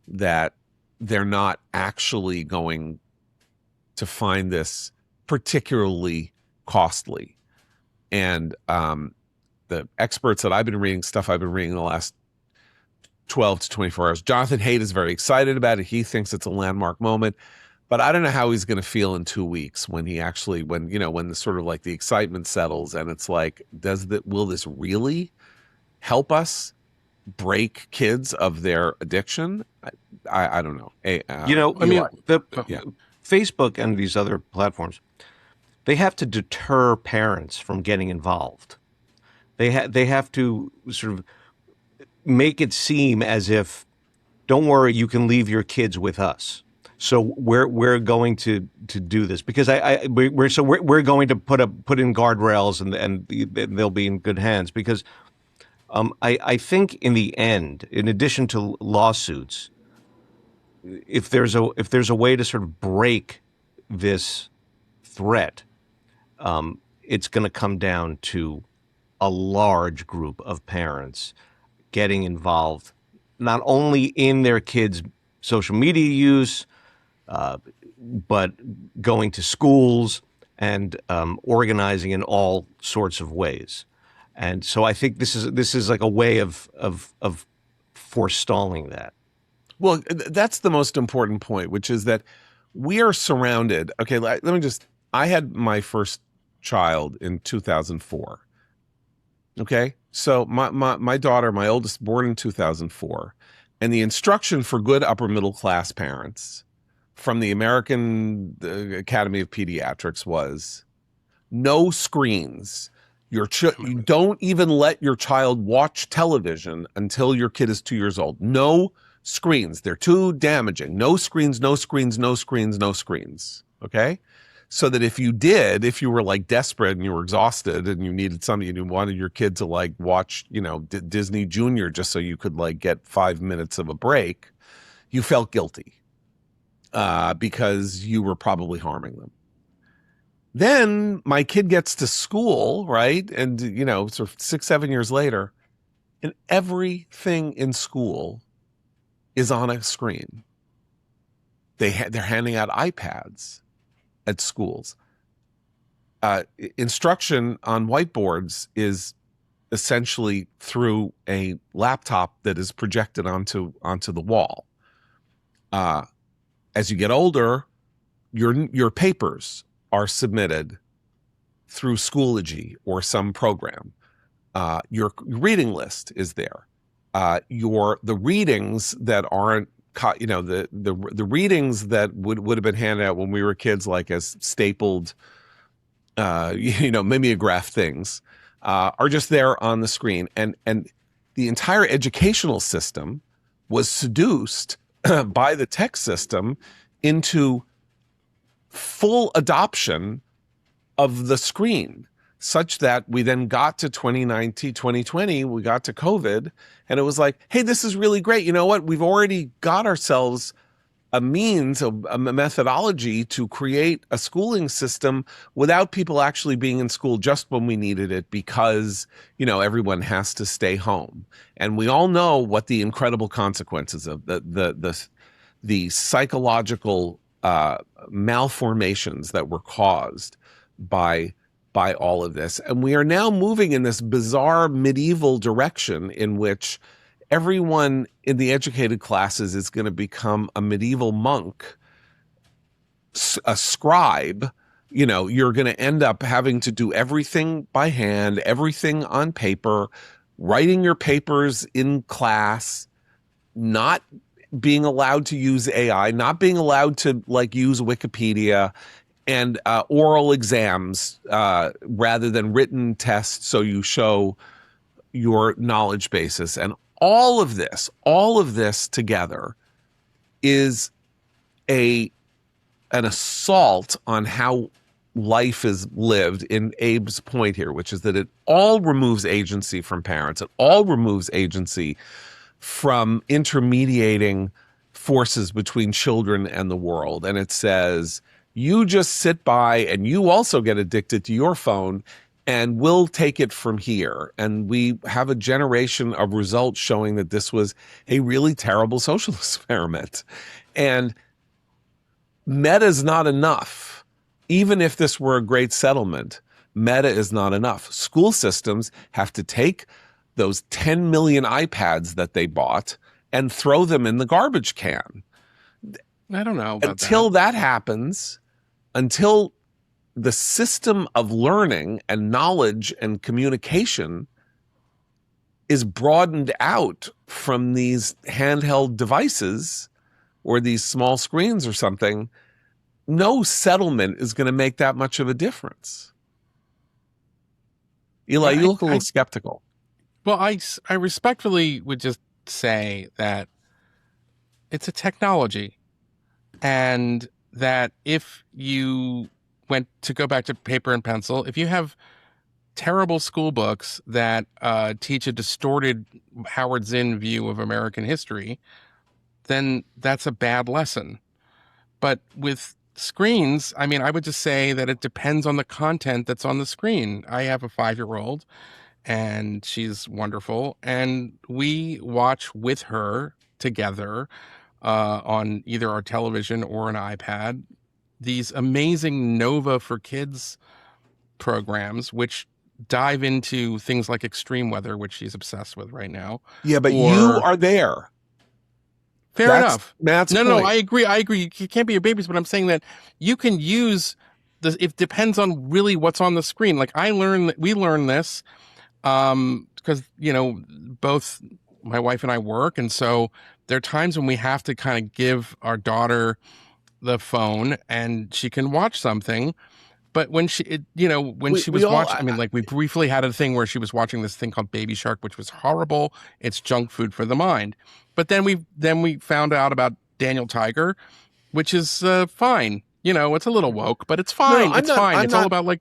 that they're not actually going to find this particularly costly. And the experts that I've been reading in the last 12 to 24 hours, Jonathan Haidt is very excited about it. He thinks it's a landmark moment. But I don't know how he's going to feel in 2 weeks when the sort of the excitement settles and it's like, will this really help us break kids of their addiction? I don't know. Facebook and these other platforms, they have to deter parents from getting involved. They have to sort of make it seem as if, don't worry, you can leave your kids with us. So we're going to do this because we're going to put in guardrails and they'll be in good hands because I think in the end, in addition to lawsuits, if there's a way to sort of break this threat, it's going to come down to a large group of parents getting involved, not only in their kids' social media use, but going to schools and organizing in all sorts of ways. And so I think this is like a way of forestalling that. Well, that's the most important point, which is that we are surrounded. Okay, let me just. I had my first child in 2004. Okay, so my daughter, my oldest, born in 2004, and the instruction for good upper middle class parents from the American Academy of Pediatrics was no screens. You don't even let your child watch television until your kid is 2 years old. No screens. They're too damaging. No screens, no screens, no screens, no screens. Okay? So that if you were like desperate and you were exhausted and you needed something and you wanted your kid to like watch, Disney Junior just so you could like get 5 minutes of a break, you felt guilty because you were probably harming them. Then my kid gets to school, right? And, sort of 6, 7 years later, and everything in school is on a screen. They're handing out iPads at schools. Instruction on whiteboards is essentially through a laptop that is projected onto the wall. As you get older, your papers are submitted through Schoology or some program. Your reading list is there. The readings that aren't, the readings that would have been handed out when we were kids, like as stapled, mimeograph things, are just there on the screen. And the entire educational system was seduced by the tech system into full adoption of the screen, such that we then got to 2019, 2020, we got to COVID, and it was like, hey, this is really great. You know what? We've already got ourselves a means, a methodology to create a schooling system without people actually being in school just when we needed it, because, everyone has to stay home. And we all know what the incredible consequences of the psychological malformations that were caused by all of this. And we are now moving in this bizarre medieval direction in which everyone in the educated classes is going to become a medieval monk, a scribe. You're going to end up having to do everything by hand, everything on paper, writing your papers in class, not being allowed to use AI, not being allowed to use Wikipedia, and oral exams rather than written tests, so you show your knowledge basis. And all of this together is an assault on how life is lived, in Abe's point here, which is that it all removes agency from parents. It all removes agency from intermediating forces between children and the world. And it says, you just sit by and you also get addicted to your phone, and we'll take it from here. And we have a generation of results showing that this was a really terrible social experiment. And meta is not enough. Even if this were a great settlement, meta is not enough. School systems have to take those 10 million iPads that they bought and throw them in the garbage can. I don't know about until that happens, until the system of learning and knowledge and communication is broadened out from these handheld devices or these small screens or something, no settlement is going to make that much of a difference. Eli, you look a little skeptical. Well, I respectfully would just say that it's a technology, and that if you went to go back to paper and pencil, if you have terrible school books that teach a distorted Howard Zinn view of American history, then that's a bad lesson. But with screens, I would just say that it depends on the content that's on the screen. I have a 5-year-old, and she's wonderful. And we watch with her together on either our television or an iPad these amazing Nova for Kids programs, which dive into things like extreme weather, which she's obsessed with right now. Yeah, but you Or are there. fair enough. Matt's No, point. I agree. You can't be your babies, but I'm saying that you can use this. It depends on really what's on the screen. Like we learn this because both my wife and I work, and so there are times when we have to kind of give our daughter the phone and she can watch something. But when she was watching, I mean, like we briefly had a thing where she was watching this thing called Baby Shark, which was horrible. It's junk food for the mind. But then we found out about Daniel Tiger, which is fine. It's a little woke, but it's fine. It's fine. It's all about like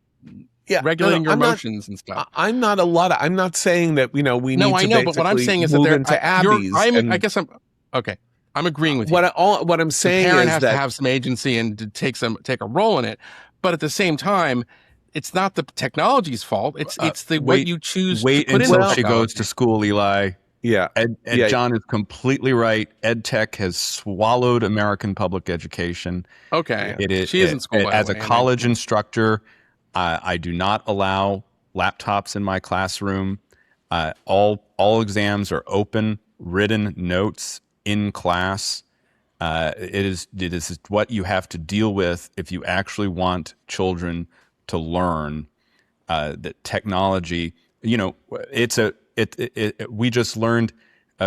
regulating your emotions and stuff. I'm not saying that we need to. I know, but what I'm saying is that move into Abby's. I guess I'm okay. I'm agreeing with you. What I'm saying the parent is has that to have some agency and to take a role in it. But at the same time, it's not the technology's fault. It's what you choose to put until in she goes to school, Eli. Yeah. John is completely right. Ed tech has swallowed American public education. Okay. She is in school, as a college instructor. I do not allow laptops in my classroom. All exams are open, written notes in class. It is what you have to deal with if you actually want children to learn that technology. We just learned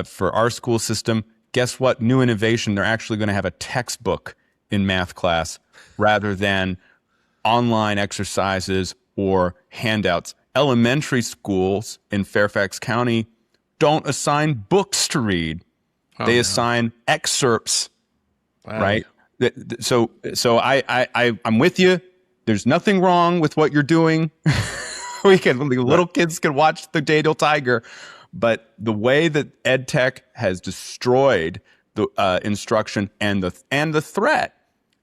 for our school system. Guess what? New innovation. They're actually going to have a textbook in math class rather than online exercises or handouts. Elementary schools in Fairfax County don't assign books to read. They assign excerpts. Wow. Right. So I'm with you. There's nothing wrong with what you're doing. Little kids can watch the Daniel Tiger, but the way that ed tech has destroyed the instruction and the threat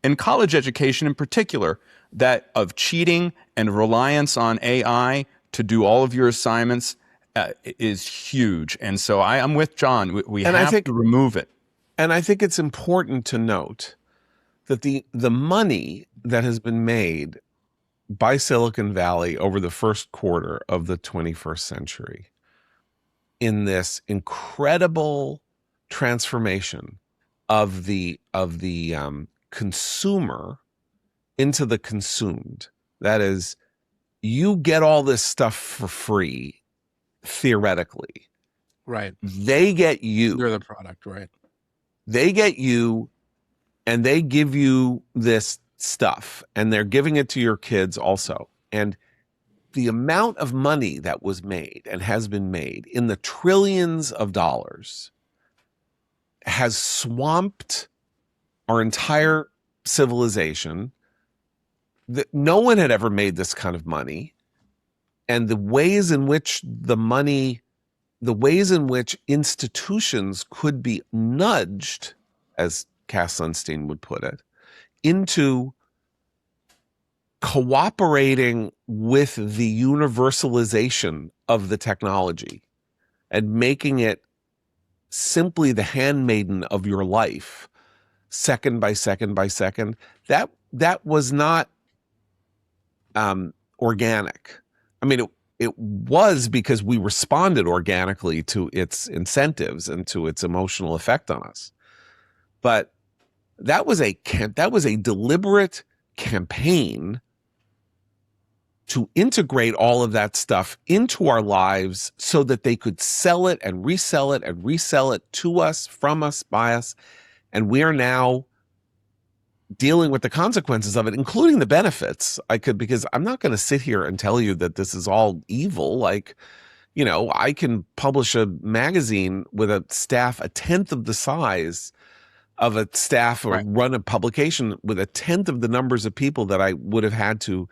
in college education in particular, that of cheating and reliance on AI to do all of your assignments is huge. And so I'm with John. We have to remove it. And I think it's important to note that the money that has been made by Silicon Valley over the first quarter of the 21st century in this incredible transformation of the consumer into the consumed. That is, you get all this stuff for free, theoretically. Right. They get you. They're the product, right? They get you, and they give you this stuff, and they're giving it to your kids also. And the amount of money that was made and has been made in the trillions of dollars has swamped our entire civilization. That no one had ever made this kind of money. And the ways in which institutions could be nudged, as Cass Sunstein would put it, into cooperating with the universalization of the technology and making it simply the handmaiden of your life, second by second by second, that was not organic. I mean, it was because we responded organically to its incentives and to its emotional effect on us. But that was a deliberate campaign to integrate all of that stuff into our lives so that they could sell it and resell it and resell it to us, from us, by us. And we are now dealing with the consequences of it, including the benefits. Because I'm not going to sit here and tell you that this is all evil. Like, I can publish a magazine with a staff a tenth of the size of a staff, or run a publication with a tenth of the numbers of people that I would have had to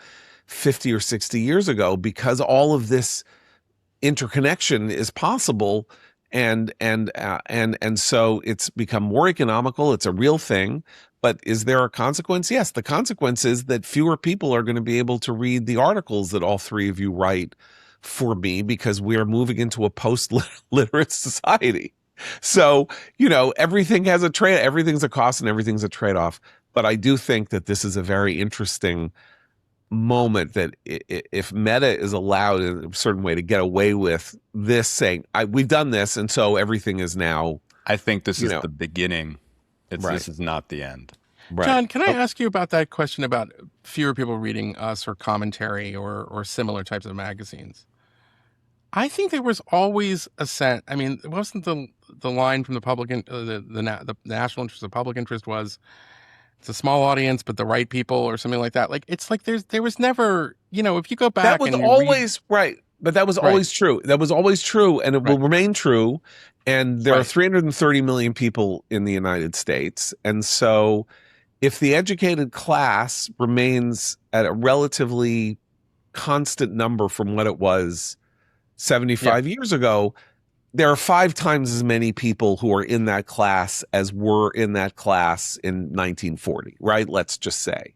50 or 60 years ago, because all of this interconnection is possible. And so it's become more economical. It's a real thing. But is there a consequence? Yes. The consequence is that fewer people are going to be able to read the articles that all three of you write for me because we are moving into a post-literate society. So, everything has a trade, everything's a cost and everything's a trade-off. But I do think that this is a very interesting moment that if Meta is allowed in a certain way to get away with this, saying, we've done this, and so everything is now. I think this is the beginning. This is not the end. Right. John, can I ask you about that question about fewer people reading Us or Commentary or similar types of magazines? I think there was always a sense. I mean, it wasn't the line from the public, the national interest, the public interest was it's a small audience, but the right people or something like that. Like, it's like there was never, if you go back. That was always right. But that was always true. That was always true, and it will remain true. And there are 330 million people in the United States. And so if the educated class remains at a relatively constant number from what it was 75 years ago, there are 5 times as many people who are in that class as were in that class in 1940, right? Let's just say.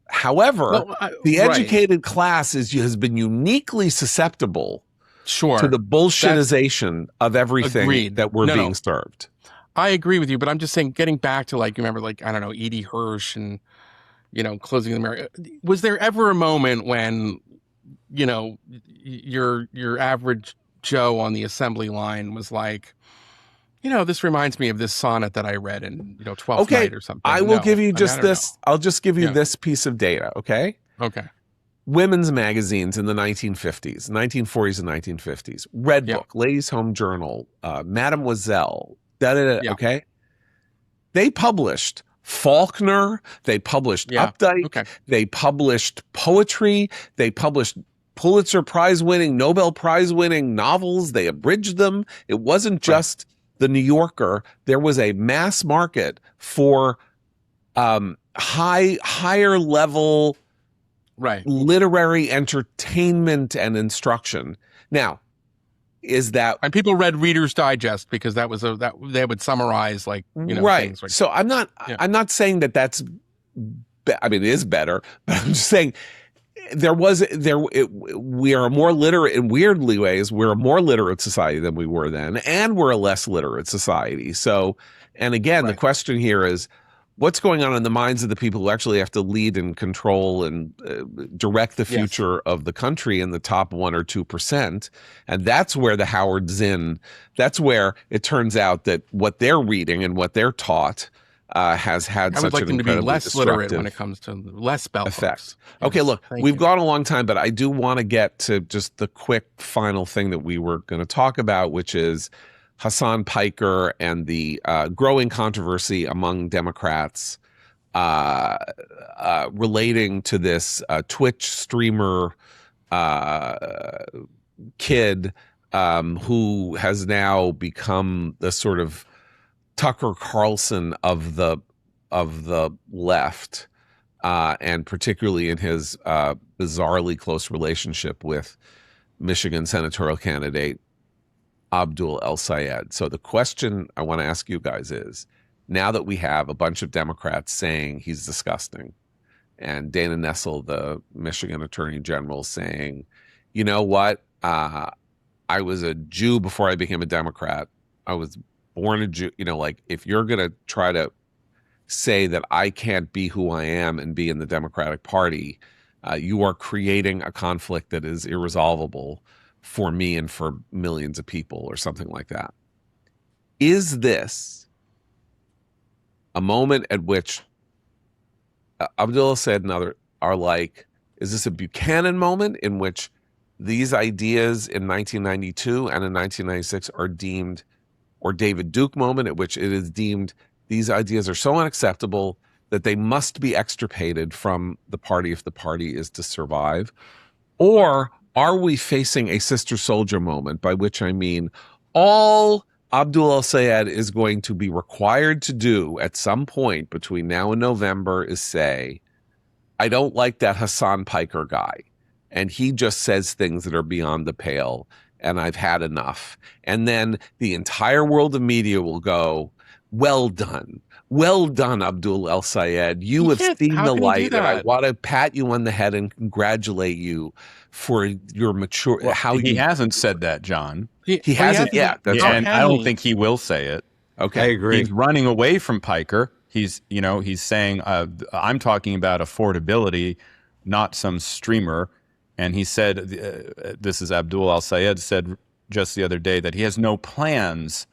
However, the educated class has been uniquely susceptible to the bullshitization of everything that we're being served. I agree with you, but I'm just saying, getting back to, like, you remember, like, I don't know, Edie Hirsch and, Closing the Mirror. Was there ever a moment when, your average Joe on the assembly line was like, this reminds me of this sonnet that I read in, 12th Night or something? I will give you just this. I'll just give you this piece of data, okay? Okay. Women's magazines in the 1950s, 1940s and 1950s. Red Book, Ladies' Home Journal, Mademoiselle, okay? They published Faulkner, they published Updike, they published poetry, they published Pulitzer Prize winning, Nobel Prize winning novels, they abridged them. It wasn't just the New Yorker. There was a mass market for higher level literary entertainment and instruction. Now, and people read Reader's Digest because that was that they would summarize things like. So I'm not saying that that's. I mean, it is better, but I'm just saying we are more literate in weirdly ways. We're a more literate society than we were then, and we're a less literate society. So, and again, the question here is, what's going on in the minds of the people who actually have to lead and control and direct the future of the country in the top 1 or 2%? And that's where the Howard Zinn, that's where it turns out that what they're reading and what they're taught has had such an incredibly destructive effect. I would like them to be less literate when it comes to less bell effect. Okay, look, we've gone a long time, but I do want to get to just the quick final thing that we were going to talk about, which is Hasan Piker and the growing controversy among Democrats relating to this Twitch streamer kid who has now become the sort of Tucker Carlson of the left, and particularly in his bizarrely close relationship with Michigan senatorial candidate Abdul El-Sayed. So the question I want to ask you guys is, now that we have a bunch of Democrats saying he's disgusting, and Dana Nessel, the Michigan Attorney General, saying, you know what, I was a Jew before I became a Democrat. I was born a Jew. If you're going to try to say that I can't be who I am and be in the Democratic Party, you are creating a conflict that is irresolvable for me and for millions of people, or something like that. Is this a moment at which Abdullah said and others are like, is this a Buchanan moment in which these ideas in 1992 and in 1996 are deemed, or David Duke moment at which it is deemed these ideas are so unacceptable that they must be extirpated from the party if the party is to survive? Or are we facing a sister soldier moment, by which I mean all Abdul El-Sayed is going to be required to do at some point between now and November is say, I don't like that Hasan Piker guy, and he just says things that are beyond the pale, and I've had enough. And then the entire world of media will go, well done. Well done, Abdul El Sayed. You have seen How the can he do light, and I that? want to pat you on the head and congratulate you for your mature. Well, how he you hasn't said that, John. he hasn't yet. That's How right. And can I don't he? think he will say it. Okay. I agree. He's running away from Piker. He's saying, I'm talking about affordability, not some streamer. And he said, this is Abdul Al Sayed said just the other day that he has no plans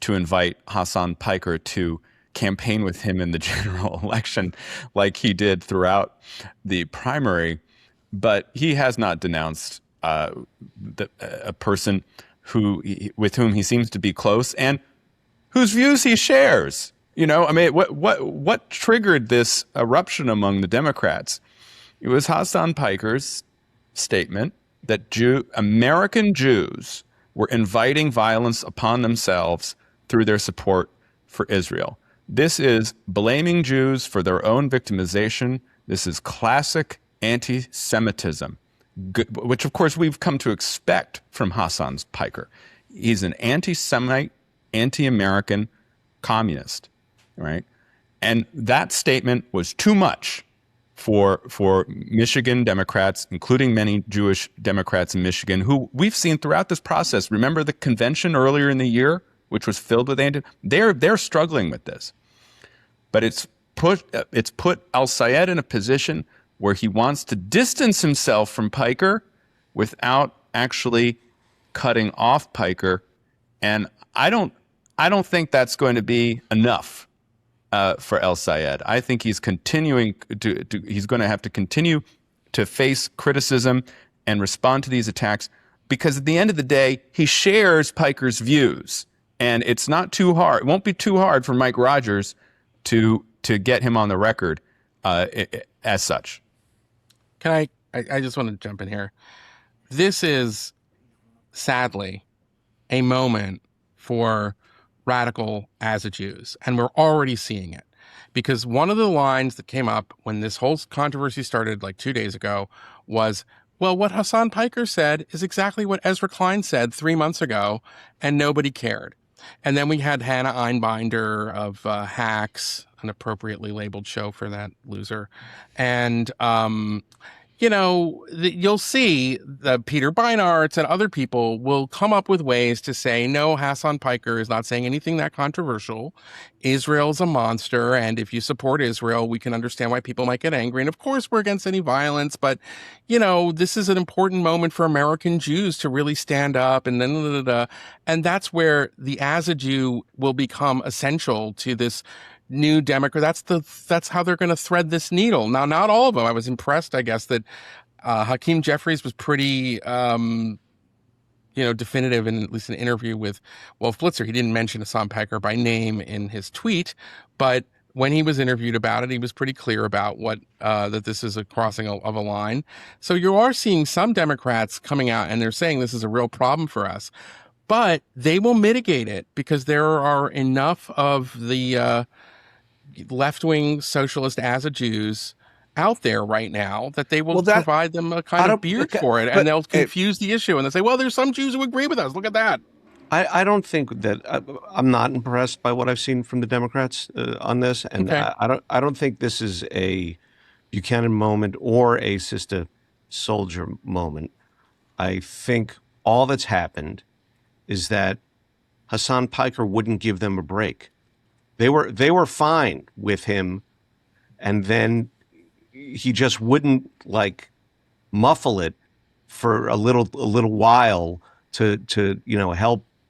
to invite Hasan Piker to campaign with him in the general election like he did throughout the primary. But he has not denounced a person with whom he seems to be close and whose views he shares. I mean, what triggered this eruption among the Democrats? It was Hasan Piker's statement that American Jews were inviting violence upon themselves through their support for Israel. This is blaming Jews for their own victimization. This is classic anti-Semitism, which of course we've come to expect from Hasan Piker. He's an anti-Semite, anti-American communist, right? And that statement was too much for Michigan Democrats, including many Jewish Democrats in Michigan, who we've seen throughout this process. Remember the convention earlier in the year, which was filled with they're struggling with this. But it's put Al Sayed in a position where he wants to distance himself from Piker without actually cutting off Piker, and I don't think that's going to be enough for Al Sayed. I think he's continuing he's going to have to continue to face criticism and respond to these attacks because at the end of the day, he shares Piker's views, and it's not too hard. It won't be too hard for Mike Rogers to get him on the record as such. Can I just want to jump in here. This is sadly a moment for radical as a Jews, and we're already seeing it because one of the lines that came up when this whole controversy started like 2 days ago was, well, what Hasan Piker said is exactly what Ezra Klein said 3 months ago, and nobody cared. And then we had Hannah Einbinder of Hacks, an appropriately labeled show for that loser. And, you'll see that Peter Beinartz and other people will come up with ways to say, no, Hasan Piker is not saying anything that controversial. Israel's a monster. And if you support Israel, we can understand why people might get angry. And of course, we're against any violence. But, this is an important moment for American Jews to really stand up. And then, and that's where the as a Jew will become essential to this new Democrat. That's how they're going to thread this needle. Now, not all of them. I was impressed, I guess, that Hakeem Jeffries was pretty, definitive in at least an interview with Wolf Blitzer. He didn't mention Hasan Piker by name in his tweet, but when he was interviewed about it, he was pretty clear about that this is a crossing of a line. So you are seeing some Democrats coming out and they're saying this is a real problem for us, but they will mitigate it because there are enough of the left-wing socialist as a Jews out there right now that they will provide them a kind of beard for it, and they'll confuse the issue, and they'll say, well, there's some Jews who agree with us. Look at that. I don't think that I'm not impressed by what I've seen from the Democrats on this, and okay. I don't think this is a Buchanan moment or a Sister Soldier moment. I think all that's happened is that Hasan Piker wouldn't give them a break. They were fine with him, and then he just wouldn't muffle it for a little while to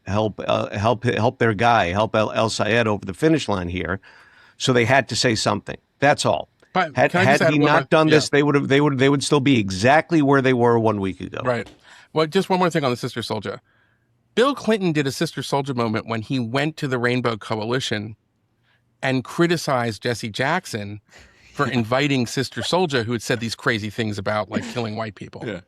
help their guy, help El Sayed over the finish line here. So they had to say something. That's all. But had he not done this, they would still be exactly where they were 1 week ago. Right. Well, just one more thing on the Sister Soldier. Bill Clinton did a Sister Soldier moment when he went to the Rainbow Coalition and criticized Jesse Jackson for inviting Sister Soldier, who had said these crazy things about killing white people. Yeah.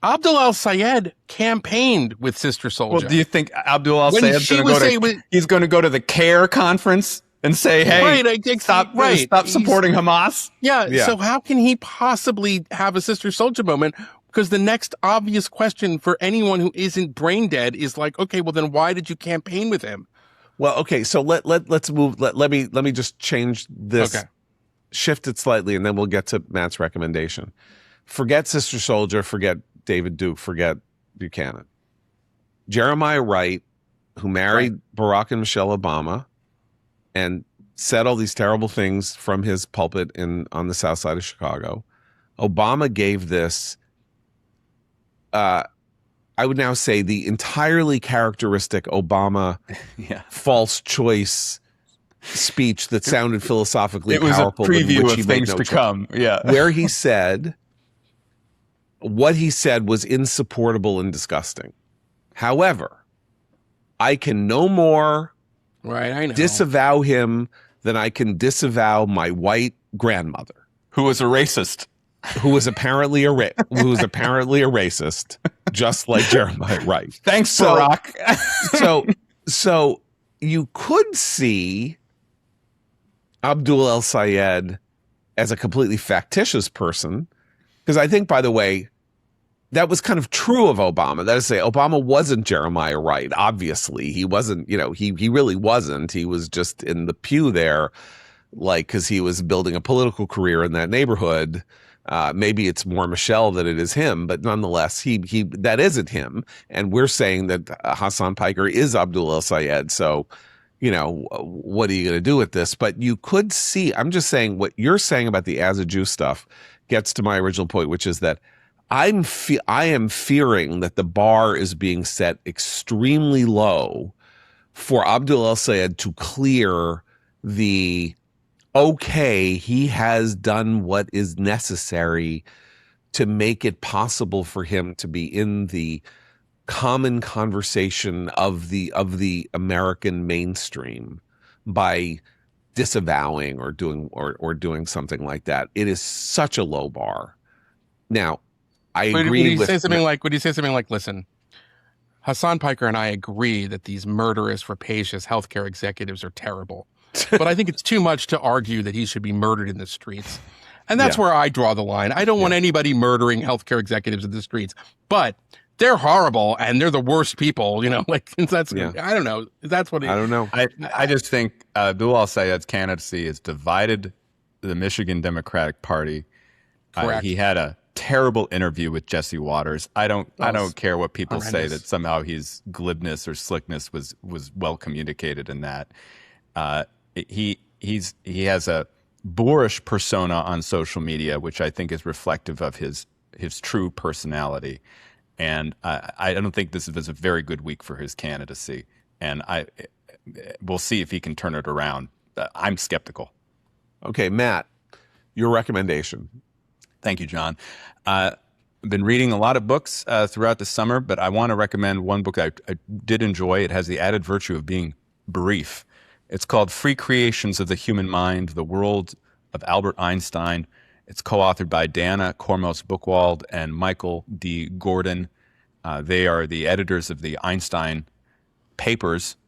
Abdul El Sayed campaigned with Sister Soldier. Well, do you think Abdul El Sayed's going to go to the CARE conference and say, hey, stop supporting Hamas? Yeah. So how can he possibly have a Sister Soldier moment? Because the next obvious question for anyone who isn't brain dead is okay, well, then why did you campaign with him? Well, okay, so let's move. Let me just change this, Okay. shift it slightly, and then we'll get to Matt's recommendation. Forget Sister Soldier, forget David Duke, forget Buchanan. Jeremiah Wright, who married Barack and Michelle Obama, and said all these terrible things from his pulpit on the south side of Chicago. Obama gave this, I would now say, the entirely characteristic Obama false choice speech that sounded philosophically powerful. It was a preview of things to come. Yeah. Where he said, what he said was insupportable and disgusting. However, I can no more disavow him than I can disavow my white grandmother, who was a racist, who was apparently a racist, just like Jeremiah Wright. Thanks, Barack. so you could see Abdul El Sayed as a completely factitious person, because I think, by the way, that was kind of true of Obama. That is to say, Obama wasn't Jeremiah Wright. Obviously, he wasn't. He really wasn't. He was just in the pew there, because he was building a political career in that neighborhood. Maybe it's more Michelle than it is him, but nonetheless, he that isn't him. And we're saying that Hasan Piker is Abdul El Sayed. So, what are you going to do with this? But you could see. I'm just saying what you're saying about the as a Jew stuff gets to my original point, which is that I am fearing that the bar is being set extremely low for Abdul El Sayed to clear the he has done what is necessary to make it possible for him to be in the common conversation of the American mainstream by disavowing or doing something like that. It is such a low bar. Now, I agree would you say something like, listen, Hasan Piker and I agree that these murderous, rapacious healthcare executives are terrible. But I think it's too much to argue that he should be murdered in the streets. And that's where I draw the line. I don't want anybody murdering healthcare executives in the streets, but they're horrible and they're the worst people, I don't know. That's what I don't know. I just think Abdul El Sayed's candidacy has divided the Michigan Democratic Party. He had a terrible interview with Jesse Waters. I don't care what people say that somehow his glibness or slickness was well communicated in that. He has a boorish persona on social media, which I think is reflective of his true personality. And I don't think this was a very good week for his candidacy. And we'll see if he can turn it around. I'm skeptical. Okay, Matt, your recommendation. Thank you, John. I've been reading a lot of books throughout the summer, but I want to recommend one book I did enjoy. It has the added virtue of being brief. It's called Free Creations of the Human Mind, The World of Albert Einstein. It's co-authored by Diana Kormos-Buchwald and Michael D. Gordon. They are the editors of the Einstein papers.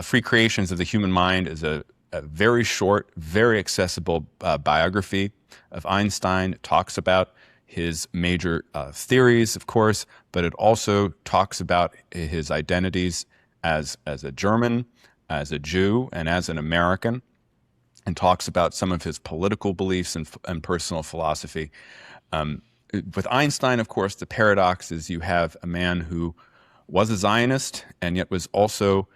Free Creations of the Human Mind is a very short, very accessible biography of Einstein. It talks about his major theories, of course, but it also talks about his identities as a German, as a Jew, and as an American, and talks about some of his political beliefs and personal philosophy. With Einstein, of course, the paradox is you have a man who was a Zionist and yet was also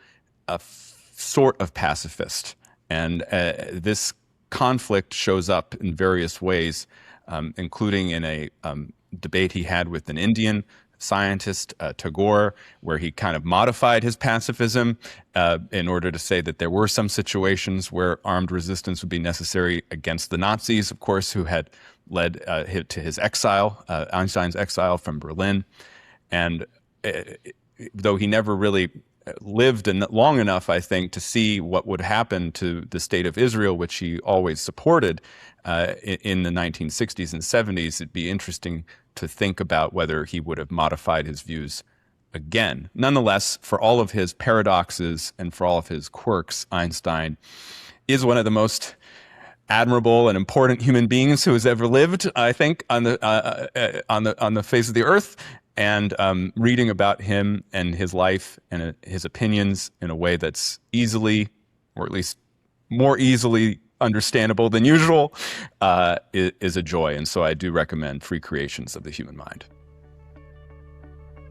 a sort of pacifist. And this conflict shows up in various ways, including in a debate he had with an Indian scientist, Tagore, where he kind of modified his pacifism in order to say that there were some situations where armed resistance would be necessary against the Nazis, of course, who had led to his exile, Einstein's exile from Berlin. And though he never really lived long enough, I think, to see what would happen to the state of Israel, which he always supported in the 1960s and 70s, it'd be interesting to think about whether he would have modified his views again. Nonetheless, for all of his paradoxes and for all of his quirks, Einstein is one of the most admirable and important human beings who has ever lived, I think, on the face of the earth. And reading about him and his life and his opinions in a way that's easily, or at least more easily understandable than usual, is a joy. And so I do recommend Free Creations of the Human Mind.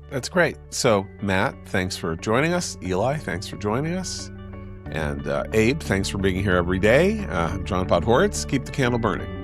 That's great. So, Matt, thanks for joining us. Eli, thanks for joining us. And Abe, thanks for being here every day. I'm John Podhoretz. Keep the candle burning.